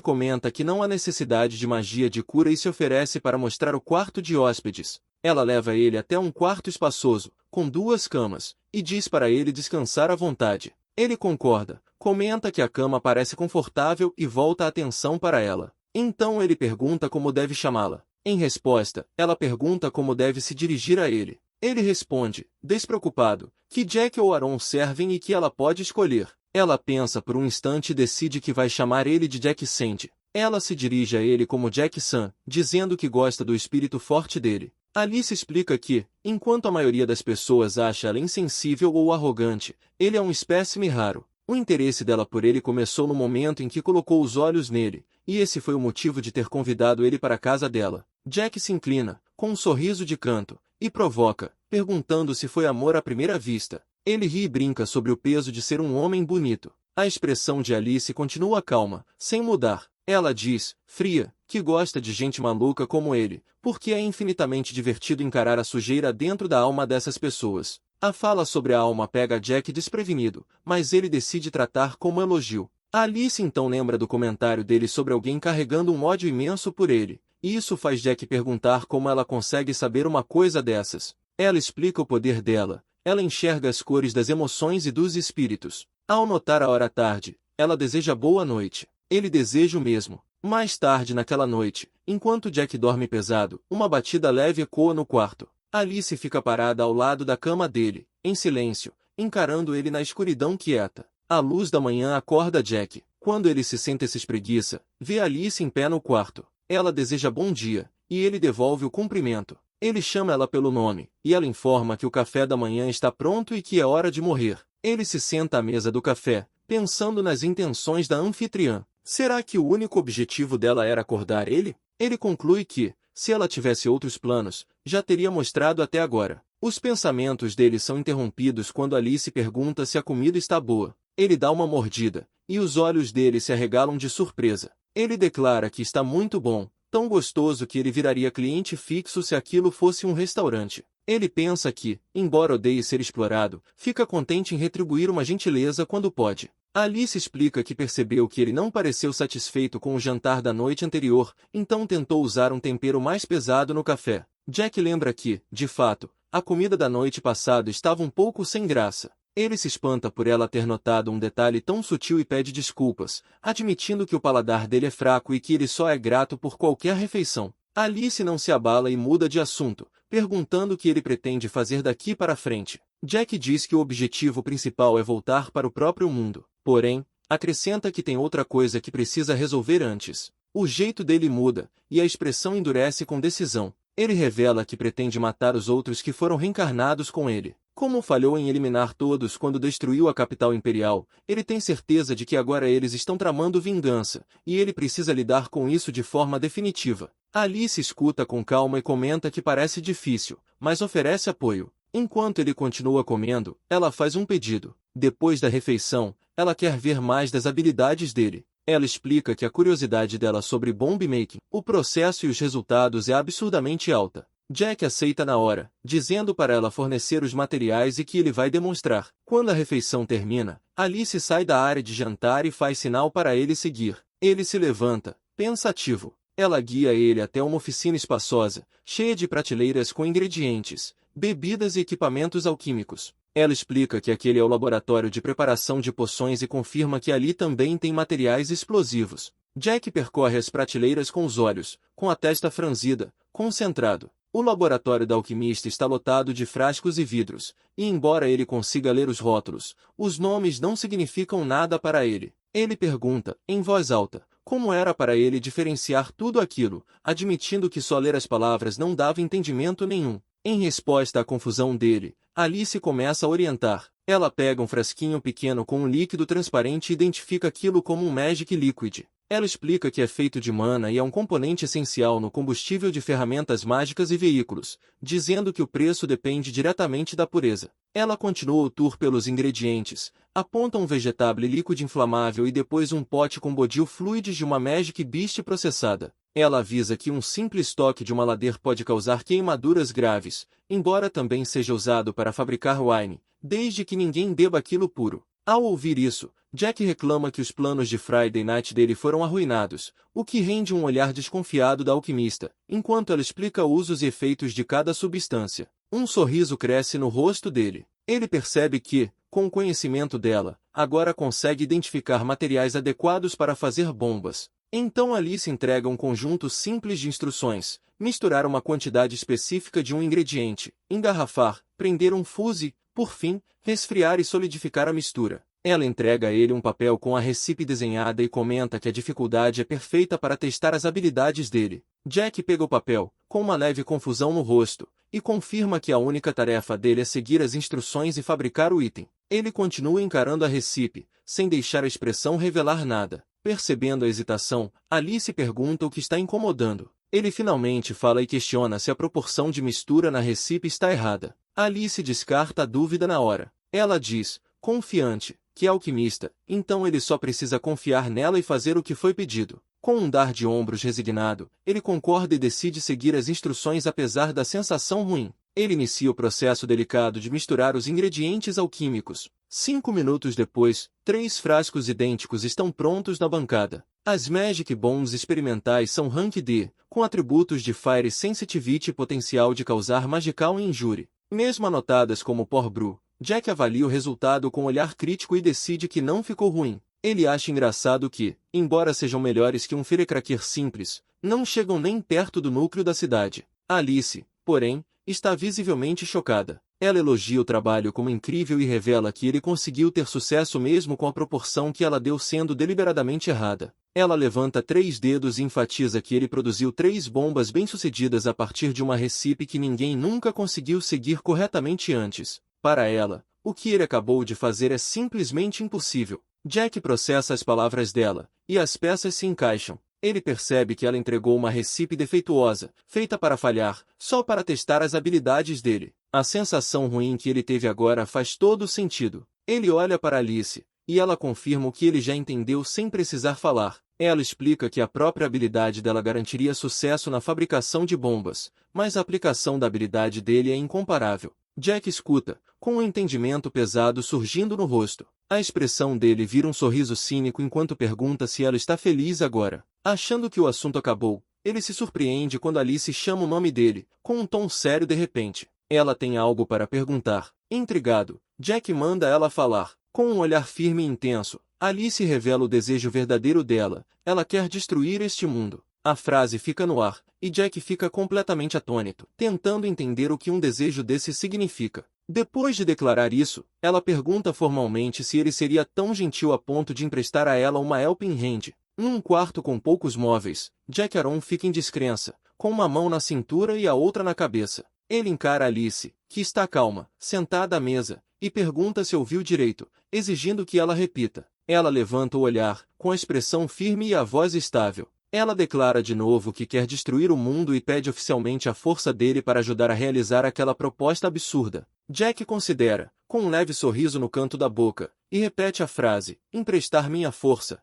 comenta que não há necessidade de magia de cura e se oferece para mostrar o quarto de hóspedes. Ela leva ele até um quarto espaçoso, com 2 camas, e diz para ele descansar à vontade. Ele concorda, comenta que a cama parece confortável e volta a atenção para ela. Então ele pergunta como deve chamá-la. Em resposta, ela pergunta como deve se dirigir a ele. Ele responde, despreocupado, que Jack ou Aaron servem e que ela pode escolher. Ela pensa por um instante e decide que vai chamar ele de Jack Sand. Ela se dirige a ele como Jack San, dizendo que gosta do espírito forte dele. Alice explica que, enquanto a maioria das pessoas acha ela insensível ou arrogante, ele é um espécime raro. O interesse dela por ele começou no momento em que colocou os olhos nele, e esse foi o motivo de ter convidado ele para a casa dela. Jack se inclina, com um sorriso de canto, e provoca, perguntando se foi amor à primeira vista. Ele ri e brinca sobre o peso de ser um homem bonito. A expressão de Alice continua calma, sem mudar. Ela diz, fria, que gosta de gente maluca como ele, porque é infinitamente divertido encarar a sujeira dentro da alma dessas pessoas. A fala sobre a alma pega Jack desprevenido, mas ele decide tratar como elogio. Alice então lembra do comentário dele sobre alguém carregando um ódio imenso por ele, e isso faz Jack perguntar como ela consegue saber uma coisa dessas. Ela explica o poder dela. Ela enxerga as cores das emoções e dos espíritos. Ao notar a hora tarde, ela deseja boa noite. Ele deseja o mesmo. Mais tarde naquela noite, enquanto Jack dorme pesado, uma batida leve ecoa no quarto. Alice fica parada ao lado da cama dele, em silêncio, encarando ele na escuridão quieta. A luz da manhã acorda Jack. Quando ele se senta e se espreguiça, vê Alice em pé no quarto. Ela deseja bom dia, e ele devolve o cumprimento. Ele chama ela pelo nome, e ela informa que o café da manhã está pronto e que é hora de morrer. Ele se senta à mesa do café, pensando nas intenções da anfitriã. Será que o único objetivo dela era acordar ele? Ele conclui que, se ela tivesse outros planos, já teria mostrado até agora. Os pensamentos dele são interrompidos quando Alice pergunta se a comida está boa. Ele dá uma mordida, e os olhos dele se arregalam de surpresa. Ele declara que está muito bom, tão gostoso que ele viraria cliente fixo se aquilo fosse um restaurante. Ele pensa que, embora odeie ser explorado, fica contente em retribuir uma gentileza quando pode. Alice explica que percebeu que ele não pareceu satisfeito com o jantar da noite anterior, então tentou usar um tempero mais pesado no café. Jack lembra que, de fato, a comida da noite passada estava um pouco sem graça. Ele se espanta por ela ter notado um detalhe tão sutil e pede desculpas, admitindo que o paladar dele é fraco e que ele só é grato por qualquer refeição. Alice não se abala e muda de assunto, perguntando o que ele pretende fazer daqui para frente. Jack diz que o objetivo principal é voltar para o próprio mundo. Porém, acrescenta que tem outra coisa que precisa resolver antes. O jeito dele muda, e a expressão endurece com decisão. Ele revela que pretende matar os outros que foram reencarnados com ele. Como falhou em eliminar todos quando destruiu a capital imperial, ele tem certeza de que agora eles estão tramando vingança, e ele precisa lidar com isso de forma definitiva. Alice escuta com calma e comenta que parece difícil, mas oferece apoio. Enquanto ele continua comendo, ela faz um pedido. Depois da refeição, ela quer ver mais das habilidades dele. Ela explica que a curiosidade dela sobre bomb making, o processo e os resultados é absurdamente alta. Jack aceita na hora, dizendo para ela fornecer os materiais e que ele vai demonstrar. Quando a refeição termina, Alice sai da área de jantar e faz sinal para ele seguir. Ele se levanta, pensativo. Ela guia ele até uma oficina espaçosa, cheia de prateleiras com ingredientes, bebidas e equipamentos alquímicos. Ela explica que aquele é o laboratório de preparação de poções e confirma que ali também tem materiais explosivos. Jack percorre as prateleiras com os olhos, com a testa franzida, concentrado. O laboratório da alquimista está lotado de frascos e vidros, e embora ele consiga ler os rótulos, os nomes não significam nada para ele. Ele pergunta, em voz alta, como era para ele diferenciar tudo aquilo, admitindo que só ler as palavras não dava entendimento nenhum. Em resposta à confusão dele, Alice começa a orientar. Ela pega um frasquinho pequeno com um líquido transparente e identifica aquilo como um Magic Liquid. Ela explica que é feito de mana e é um componente essencial no combustível de ferramentas mágicas e veículos, dizendo que o preço depende diretamente da pureza. Ela continua o tour pelos ingredientes, aponta um vegetable líquido inflamável e depois um pote com bodil fluides de uma Magic Beast processada. Ela avisa que um simples toque de uma ladeira pode causar queimaduras graves, embora também seja usado para fabricar wine, desde que ninguém beba aquilo puro. Ao ouvir isso, Jack reclama que os planos de Friday Night dele foram arruinados, o que rende um olhar desconfiado da alquimista, enquanto ela explica usos e efeitos de cada substância. Um sorriso cresce no rosto dele. Ele percebe que, com o conhecimento dela, agora consegue identificar materiais adequados para fazer bombas. Então Alice entrega um conjunto simples de instruções: misturar uma quantidade específica de um ingrediente, engarrafar, prender um fuse, por fim, resfriar e solidificar a mistura. Ela entrega a ele um papel com a recipe desenhada e comenta que a dificuldade é perfeita para testar as habilidades dele. Jack pega o papel, com uma leve confusão no rosto, e confirma que a única tarefa dele é seguir as instruções e fabricar o item. Ele continua encarando a recipe, sem deixar a expressão revelar nada. Percebendo a hesitação, Alice pergunta o que está incomodando. Ele finalmente fala e questiona se a proporção de mistura na recipe está errada. Alice descarta a dúvida na hora. Ela diz, confiante, que é alquimista, então ele só precisa confiar nela e fazer o que foi pedido. Com um dar de ombros resignado, ele concorda e decide seguir as instruções apesar da sensação ruim. Ele inicia o processo delicado de misturar os ingredientes alquímicos. 5 minutos depois, 3 frascos idênticos estão prontos na bancada. As Magic Bombs experimentais são Rank D, com atributos de Fire Sensitivity e potencial de causar Magical Injury. Mesmo anotadas como Por Brew, Jack avalia o resultado com olhar crítico e decide que não ficou ruim. Ele acha engraçado que, embora sejam melhores que um firecracker simples, não chegam nem perto do núcleo da cidade. Alice, porém, está visivelmente chocada. Ela elogia o trabalho como incrível e revela que ele conseguiu ter sucesso mesmo com a proporção que ela deu sendo deliberadamente errada. Ela levanta 3 dedos e enfatiza que ele produziu 3 bombas bem-sucedidas a partir de uma recipe que ninguém nunca conseguiu seguir corretamente antes. Para ela, o que ele acabou de fazer é simplesmente impossível. Jack processa as palavras dela, e as peças se encaixam. Ele percebe que ela entregou uma recipe defeituosa, feita para falhar, só para testar as habilidades dele. A sensação ruim que ele teve agora faz todo sentido. Ele olha para Alice, e ela confirma o que ele já entendeu sem precisar falar. Ela explica que a própria habilidade dela garantiria sucesso na fabricação de bombas, mas a aplicação da habilidade dele é incomparável. Jack escuta, com um entendimento pesado surgindo no rosto. A expressão dele vira um sorriso cínico enquanto pergunta se ela está feliz agora. Achando que o assunto acabou, ele se surpreende quando Alice chama o nome dele, com um tom sério de repente. Ela tem algo para perguntar. Intrigado, Jack manda ela falar. Com um olhar firme e intenso, Alice revela o desejo verdadeiro dela. Ela quer destruir este mundo. A frase fica no ar, e Jack fica completamente atônito, tentando entender o que um desejo desse significa. Depois de declarar isso, ela pergunta formalmente se ele seria tão gentil a ponto de emprestar a ela uma helping hand. Num quarto com poucos móveis, Jack Aaron fica em descrença, com uma mão na cintura e a outra na cabeça. Ele encara Alice, que está calma, sentada à mesa, e pergunta se ouviu direito, exigindo que ela repita. Ela levanta o olhar, com a expressão firme e a voz estável. Ela declara de novo que quer destruir o mundo e pede oficialmente a força dele para ajudar a realizar aquela proposta absurda. Jack considera, com um leve sorriso no canto da boca, e repete a frase, emprestar minha força.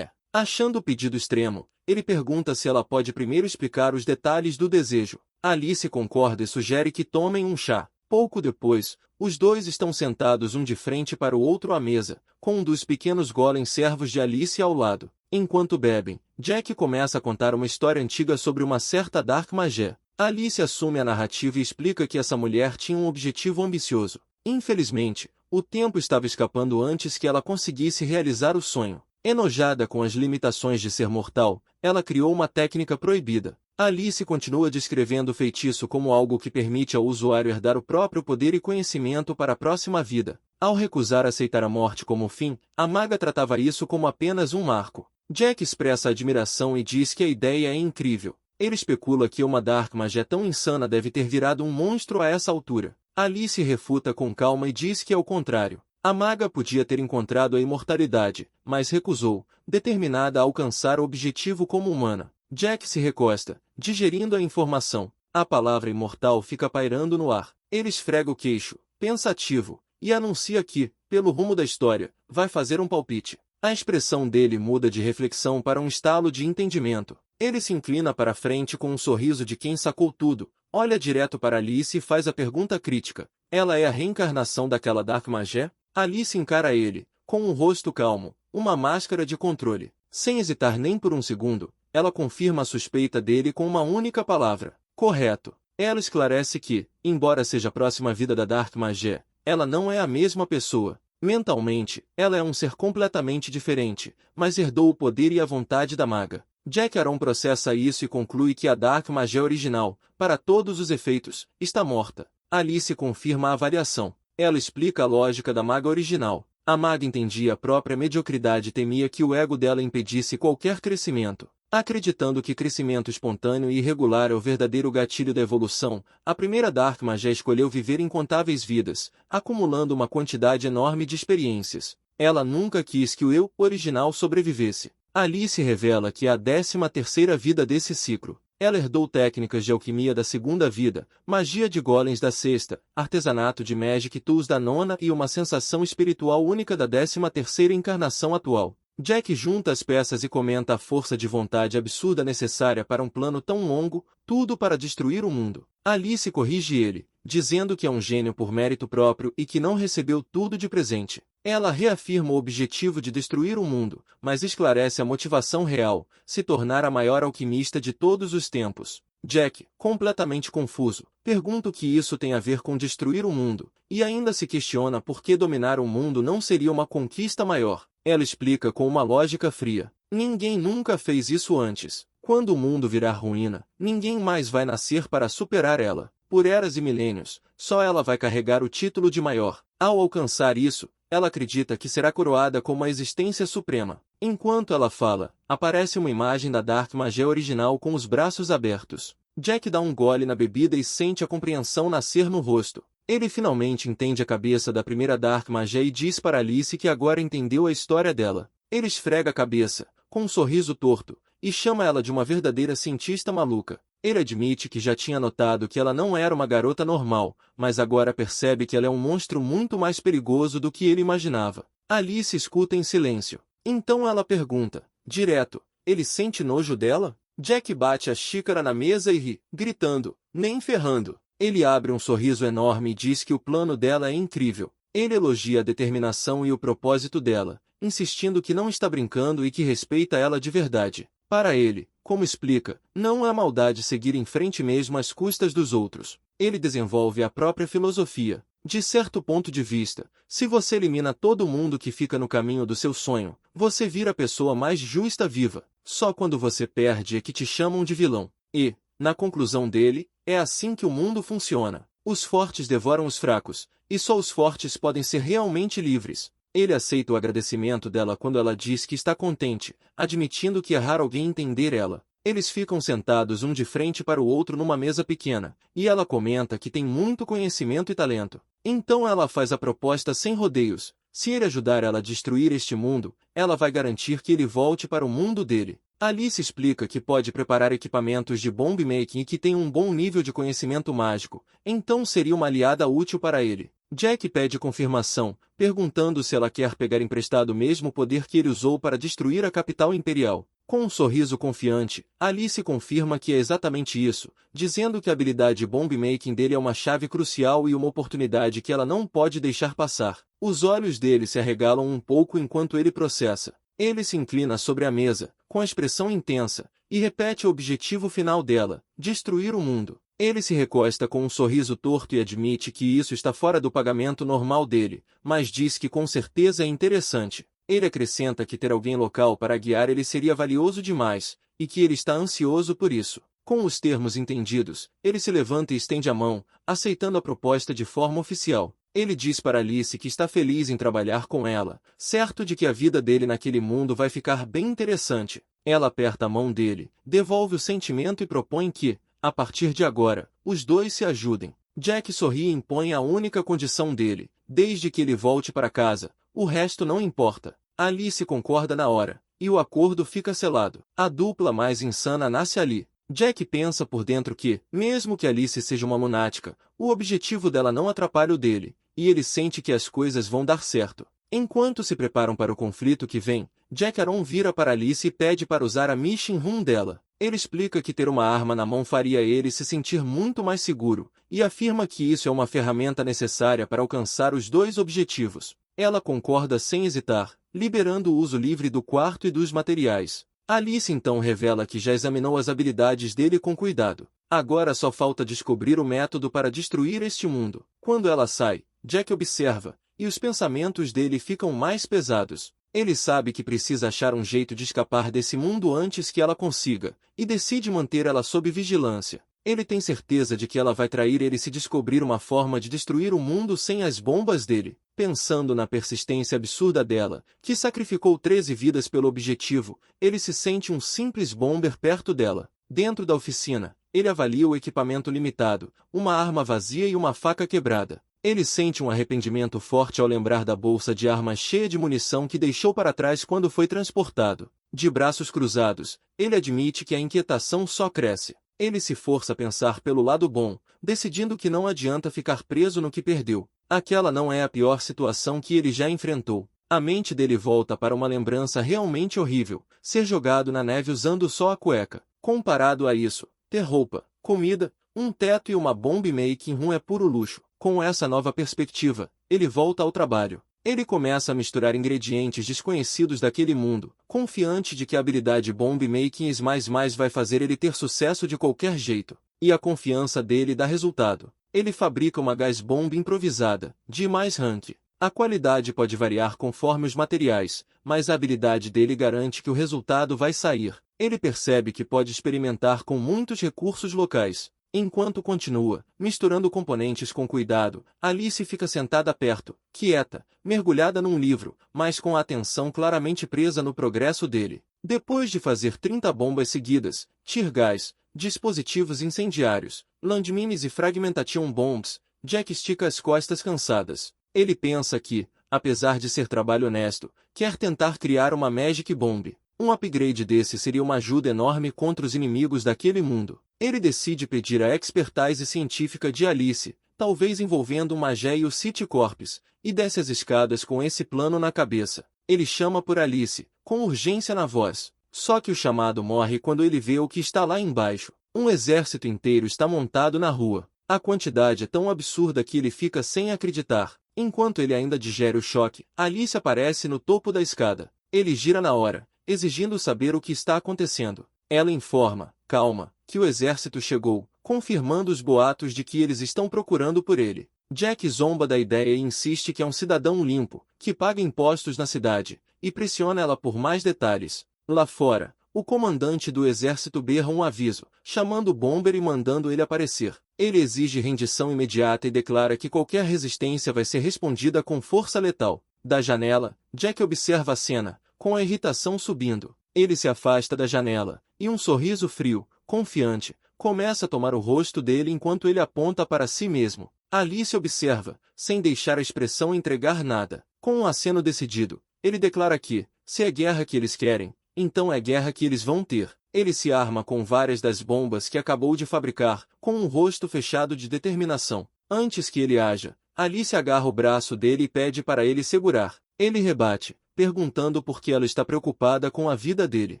Achando o pedido extremo, ele pergunta se ela pode primeiro explicar os detalhes do desejo. Alice concorda e sugere que tomem um chá. Pouco depois, os dois estão sentados um de frente para o outro à mesa, com um dos pequenos golems servos de Alice ao lado. Enquanto bebem, Jack começa a contar uma história antiga sobre uma certa Dark Magé. Alice assume a narrativa e explica que essa mulher tinha um objetivo ambicioso. Infelizmente, o tempo estava escapando antes que ela conseguisse realizar o sonho. Enojada com as limitações de ser mortal, ela criou uma técnica proibida. Alice continua descrevendo o feitiço como algo que permite ao usuário herdar o próprio poder e conhecimento para a próxima vida. Ao recusar aceitar a morte como fim, a maga tratava isso como apenas um marco. Jack expressa admiração e diz que a ideia é incrível. Ele especula que uma Dark Magé tão insana deve ter virado um monstro a essa altura. Alice refuta com calma e diz que é o contrário. A maga podia ter encontrado a imortalidade, mas recusou, determinada a alcançar o objetivo como humana. Jack se recosta, digerindo a informação. A palavra imortal fica pairando no ar. Ele esfrega o queixo, pensativo, e anuncia que, pelo rumo da história, vai fazer um palpite. A expressão dele muda de reflexão para um estalo de entendimento. Ele se inclina para a frente com um sorriso de quem sacou tudo, olha direto para Alice e faz a pergunta crítica. Ela é a reencarnação daquela Dark Magé? Alice encara ele, com um rosto calmo, uma máscara de controle. Sem hesitar nem por um segundo, ela confirma a suspeita dele com uma única palavra. Correto. Ela esclarece que, embora seja a próxima vida da Dark Magé, ela não é a mesma pessoa. Mentalmente, ela é um ser completamente diferente, mas herdou o poder e a vontade da maga. Jack Aaron processa isso e conclui que a Dark Magé original, para todos os efeitos, está morta. Alice confirma a avaliação. Ela explica a lógica da maga original. A maga entendia a própria mediocridade e temia que o ego dela impedisse qualquer crescimento. Acreditando que crescimento espontâneo e irregular é o verdadeiro gatilho da evolução, a primeira Dark Magé escolheu viver incontáveis vidas, acumulando uma quantidade enorme de experiências. Ela nunca quis que o eu original sobrevivesse. Alice revela que é a 13ª vida desse ciclo. Ela herdou técnicas de alquimia da segunda vida, magia de golems da sexta, artesanato de Magic Tools da nona e uma sensação espiritual única da 13ª encarnação atual. Jack junta as peças e comenta a força de vontade absurda necessária para um plano tão longo, tudo para destruir o mundo. Alice corrige ele, dizendo que é um gênio por mérito próprio e que não recebeu tudo de presente. Ela reafirma o objetivo de destruir o mundo, mas esclarece a motivação real, se tornar a maior alquimista de todos os tempos. Jack, completamente confuso, pergunta o que isso tem a ver com destruir o mundo, e ainda se questiona por que dominar o mundo não seria uma conquista maior. Ela explica com uma lógica fria. Ninguém nunca fez isso antes. Quando o mundo virar ruína, ninguém mais vai nascer para superar ela. Por eras e milênios, só ela vai carregar o título de maior. Ao alcançar isso, ela acredita que será coroada como a existência suprema. Enquanto ela fala, aparece uma imagem da Dark Magé original com os braços abertos. Jack dá um gole na bebida e sente a compreensão nascer no rosto. Ele finalmente entende a cabeça da primeira Dark Magé e diz para Alice que agora entendeu a história dela. Ele esfrega a cabeça, com um sorriso torto, e chama ela de uma verdadeira cientista maluca. Ele admite que já tinha notado que ela não era uma garota normal, mas agora percebe que ela é um monstro muito mais perigoso do que ele imaginava. Alice escuta em silêncio. Então ela pergunta, direto, ele sente nojo dela? Jack bate a xícara na mesa e ri, gritando, nem ferrando. Ele abre um sorriso enorme e diz que o plano dela é incrível. Ele elogia a determinação e o propósito dela, insistindo que não está brincando e que respeita ela de verdade. Para ele, como explica, não é maldade seguir em frente mesmo às custas dos outros. Ele desenvolve a própria filosofia. De certo ponto de vista, se você elimina todo mundo que fica no caminho do seu sonho, você vira a pessoa mais justa viva. Só quando você perde é que te chamam de vilão. E, na conclusão dele, é assim que o mundo funciona. Os fortes devoram os fracos, e só os fortes podem ser realmente livres. Ele aceita o agradecimento dela quando ela diz que está contente, admitindo que é raro alguém entender ela. Eles ficam sentados um de frente para o outro numa mesa pequena, e ela comenta que tem muito conhecimento e talento. Então ela faz a proposta sem rodeios. Se ele ajudar ela a destruir este mundo, ela vai garantir que ele volte para o mundo dele. Alice explica que pode preparar equipamentos de bomb making e que tem um bom nível de conhecimento mágico, então seria uma aliada útil para ele. Jack pede confirmação, perguntando se ela quer pegar emprestado o mesmo poder que ele usou para destruir a capital imperial. Com um sorriso confiante, Alice confirma que é exatamente isso, dizendo que a habilidade bomb making dele é uma chave crucial e uma oportunidade que ela não pode deixar passar. Os olhos dele se arregalam um pouco enquanto ele processa. Ele se inclina sobre a mesa, com a expressão intensa, e repete o objetivo final dela, destruir o mundo. Ele se recosta com um sorriso torto e admite que isso está fora do pagamento normal dele, mas diz que com certeza é interessante. Ele acrescenta que ter alguém local para guiar ele seria valioso demais, e que ele está ansioso por isso. Com os termos entendidos, ele se levanta e estende a mão, aceitando a proposta de forma oficial. Ele diz para Alice que está feliz em trabalhar com ela, certo de que a vida dele naquele mundo vai ficar bem interessante. Ela aperta a mão dele, devolve o sentimento e propõe que, a partir de agora, os dois se ajudem. Jack sorri e impõe a única condição dele, desde que ele volte para casa, o resto não importa. Alice concorda na hora, e o acordo fica selado. A dupla mais insana nasce ali. Jack pensa por dentro que, mesmo que Alice seja uma lunática, o objetivo dela não atrapalha o dele, e ele sente que as coisas vão dar certo. Enquanto se preparam para o conflito que vem, Jack Aaron vira para Alice e pede para usar a Mission Room dela. Ele explica que ter uma arma na mão faria ele se sentir muito mais seguro, e afirma que isso é uma ferramenta necessária para alcançar os dois objetivos. Ela concorda sem hesitar, liberando o uso livre do quarto e dos materiais. Alice então revela que já examinou as habilidades dele com cuidado. Agora só falta descobrir o método para destruir este mundo. Quando ela sai, Jack observa, e os pensamentos dele ficam mais pesados. Ele sabe que precisa achar um jeito de escapar desse mundo antes que ela consiga, e decide manter ela sob vigilância. Ele tem certeza de que ela vai trair ele se descobrir uma forma de destruir o mundo sem as bombas dele. Pensando na persistência absurda dela, que sacrificou 13 vidas pelo objetivo, ele se sente um simples bomber perto dela. Dentro da oficina, ele avalia o equipamento limitado, uma arma vazia e uma faca quebrada. Ele sente um arrependimento forte ao lembrar da bolsa de armas cheia de munição que deixou para trás quando foi transportado. De braços cruzados, ele admite que a inquietação só cresce. Ele se força a pensar pelo lado bom, decidindo que não adianta ficar preso no que perdeu. Aquela não é a pior situação que ele já enfrentou. A mente dele volta para uma lembrança realmente horrível, ser jogado na neve usando só a cueca. Comparado a isso, ter roupa, comida, um teto e uma bomb making room é puro luxo. Com essa nova perspectiva, ele volta ao trabalho. Ele começa a misturar ingredientes desconhecidos daquele mundo, confiante de que a habilidade Bomb Making mais vai fazer ele ter sucesso de qualquer jeito. E a confiança dele dá resultado. Ele fabrica uma gás bomb improvisada, de mais rank. A qualidade pode variar conforme os materiais, mas a habilidade dele garante que o resultado vai sair. Ele percebe que pode experimentar com muitos recursos locais. Enquanto continua, misturando componentes com cuidado, Alice fica sentada perto, quieta, mergulhada num livro, mas com a atenção claramente presa no progresso dele. Depois de fazer 30 bombas seguidas, tear gas, dispositivos incendiários, landmines e fragmentation bombs, Jack estica as costas cansadas. Ele pensa que, apesar de ser trabalho honesto, quer tentar criar uma Magic Bomb. Um upgrade desse seria uma ajuda enorme contra os inimigos daquele mundo. Ele decide pedir a expertise científica de Alice, talvez envolvendo o Magé e o City Corps, e desce as escadas com esse plano na cabeça. Ele chama por Alice, com urgência na voz. Só que o chamado morre quando ele vê o que está lá embaixo. Um exército inteiro está montado na rua. A quantidade é tão absurda que ele fica sem acreditar. Enquanto ele ainda digere o choque, Alice aparece no topo da escada. Ele gira na hora, exigindo saber o que está acontecendo. Ela informa, calma, que o exército chegou, confirmando os boatos de que eles estão procurando por ele. Jack zomba da ideia e insiste que é um cidadão limpo, que paga impostos na cidade, e pressiona ela por mais detalhes. Lá fora, o comandante do exército berra um aviso, chamando o Bomber e mandando ele aparecer. Ele exige rendição imediata e declara que qualquer resistência vai ser respondida com força letal. Da janela, Jack observa a cena, com a irritação subindo. Ele se afasta da janela, e um sorriso frio, confiante, começa a tomar o rosto dele enquanto ele aponta para si mesmo. Alice observa, sem deixar a expressão entregar nada. Com um aceno decidido, ele declara que, se é guerra que eles querem, então é guerra que eles vão ter. Ele se arma com várias das bombas que acabou de fabricar, com um rosto fechado de determinação. Antes que ele haja, Alice agarra o braço dele e pede para ele segurar. Ele rebate, perguntando por que ela está preocupada com a vida dele.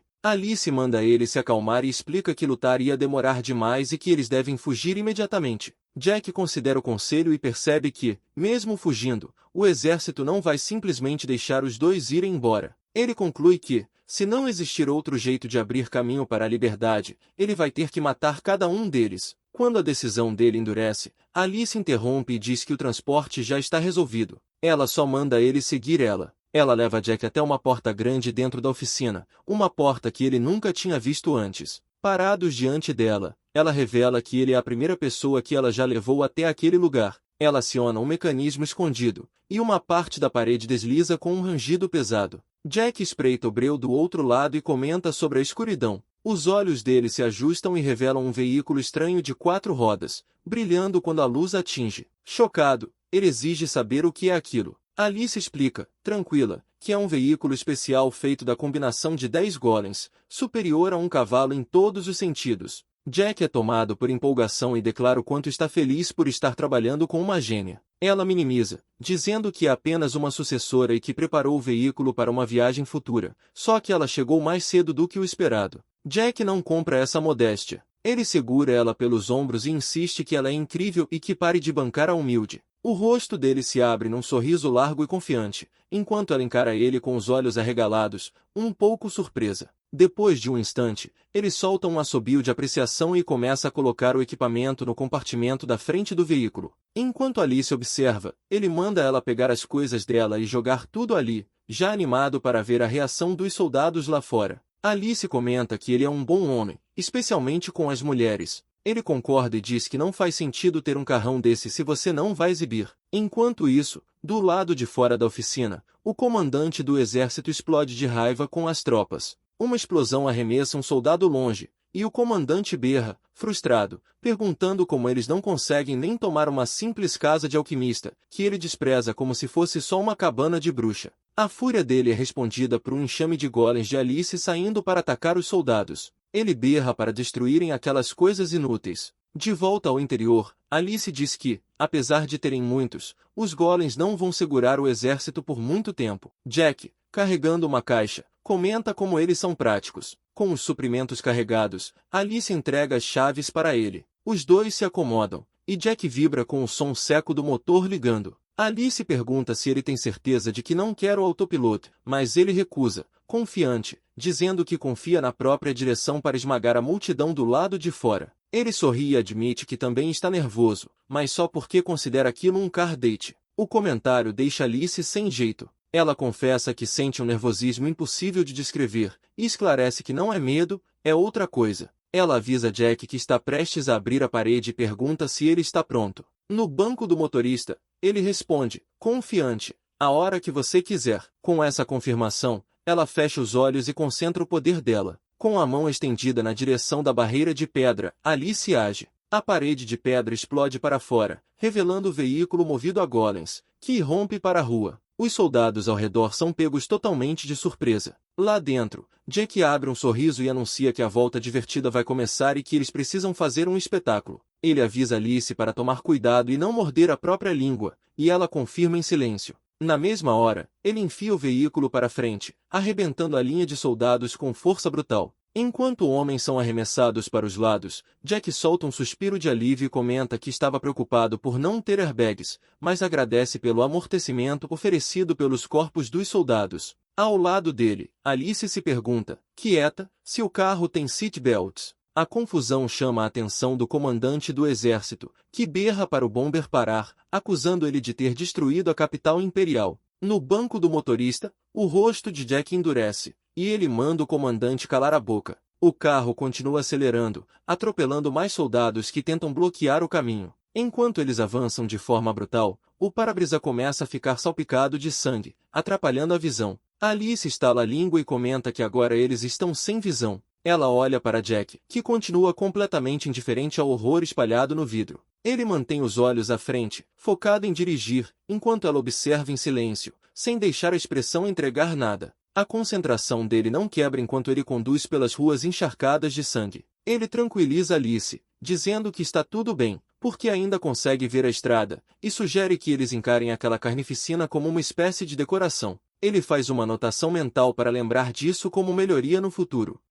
Alice manda ele se acalmar e explica que lutar ia demorar demais e que eles devem fugir imediatamente. Jack considera o conselho e percebe que, mesmo fugindo, o exército não vai simplesmente deixar os dois irem embora. Ele conclui que, se não existir outro jeito de abrir caminho para a liberdade, ele vai ter que matar cada um deles. Quando a decisão dele endurece, Alice interrompe e diz que o transporte já está resolvido. Ela só manda ele seguir ela. Ela leva Jack até uma porta grande dentro da oficina, uma porta que ele nunca tinha visto antes. Parados diante dela, ela revela que ele é a primeira pessoa que ela já levou até aquele lugar. Ela aciona um mecanismo escondido, e uma parte da parede desliza com um rangido pesado. Jack espreita o breu do outro lado e comenta sobre a escuridão. Os olhos dele se ajustam e revelam um veículo estranho de 4 rodas, brilhando quando a luz atinge. Chocado, ele exige saber o que é aquilo. Alice explica, tranquila, que é um veículo especial feito da combinação de 10 golems, superior a um cavalo em todos os sentidos. Jack é tomado por empolgação e declara o quanto está feliz por estar trabalhando com uma gênia. Ela minimiza, dizendo que é apenas uma sucessora e que preparou o veículo para uma viagem futura, só que ela chegou mais cedo do que o esperado. Jack não compra essa modéstia. Ele segura ela pelos ombros e insiste que ela é incrível e que pare de bancar a humilde. O rosto dele se abre num sorriso largo e confiante, enquanto ela encara ele com os olhos arregalados, um pouco surpresa. Depois de um instante, ele solta um assobio de apreciação e começa a colocar o equipamento no compartimento da frente do veículo. Enquanto Alice observa, ele manda ela pegar as coisas dela e jogar tudo ali, já animado para ver a reação dos soldados lá fora. Alice comenta que ele é um bom homem, especialmente com as mulheres. Ele concorda e diz que não faz sentido ter um carrão desse se você não vai exibir. Enquanto isso, do lado de fora da oficina, o comandante do exército explode de raiva com as tropas. Uma explosão arremessa um soldado longe, e o comandante berra, frustrado, perguntando como eles não conseguem nem tomar uma simples casa de alquimista, que ele despreza como se fosse só uma cabana de bruxa. A fúria dele é respondida por um enxame de golems de Alice saindo para atacar os soldados. Ele berra para destruírem aquelas coisas inúteis. De volta ao interior, Alice diz que, apesar de terem muitos, os golems não vão segurar o exército por muito tempo. Jack, carregando uma caixa, comenta como eles são práticos. Com os suprimentos carregados, Alice entrega as chaves para ele. Os dois se acomodam, e Jack vibra com o som seco do motor ligando. Alice pergunta se ele tem certeza de que não quer o autopiloto, mas ele recusa, confiante, dizendo que confia na própria direção para esmagar a multidão do lado de fora. Ele sorri e admite que também está nervoso, mas só porque considera aquilo um car date. O comentário deixa Alice sem jeito. Ela confessa que sente um nervosismo impossível de descrever, e esclarece que não é medo, é outra coisa. Ela avisa Jack que está prestes a abrir a parede e pergunta se ele está pronto. No banco do motorista, ele responde, confiante, a hora que você quiser. Com essa confirmação, ela fecha os olhos e concentra o poder dela. Com a mão estendida na direção da barreira de pedra, Alice age. A parede de pedra explode para fora, revelando o veículo movido a golems, que irrompe para a rua. Os soldados ao redor são pegos totalmente de surpresa. Lá dentro, Jack abre um sorriso e anuncia que a volta divertida vai começar e que eles precisam fazer um espetáculo. Ele avisa Alice para tomar cuidado e não morder a própria língua, e ela confirma em silêncio. Na mesma hora, ele enfia o veículo para frente, arrebentando a linha de soldados com força brutal. Enquanto homens são arremessados para os lados, Jack solta um suspiro de alívio e comenta que estava preocupado por não ter airbags, mas agradece pelo amortecimento oferecido pelos corpos dos soldados. Ao lado dele, Alice se pergunta, quieta, se o carro tem seatbelts. A confusão chama a atenção do comandante do exército, que berra para o bomber parar, acusando ele de ter destruído a capital imperial. No banco do motorista, o rosto de Jack endurece, e ele manda o comandante calar a boca. O carro continua acelerando, atropelando mais soldados que tentam bloquear o caminho. Enquanto eles avançam de forma brutal, o para-brisa começa a ficar salpicado de sangue, atrapalhando a visão. Alice estala a língua e comenta que agora eles estão sem visão. Ela olha para Jack, que continua completamente indiferente ao horror espalhado no vidro. Ele mantém os olhos à frente, focado em dirigir, enquanto ela observa em silêncio, sem deixar a expressão entregar nada. A concentração dele não quebra enquanto ele conduz pelas ruas encharcadas de sangue. Ele tranquiliza Alice, dizendo que está tudo bem, porque ainda consegue ver a estrada, e sugere que eles encarem aquela carnificina como uma espécie de decoração. Ele faz uma anotação mental para lembrar disso como melhoria no futuro.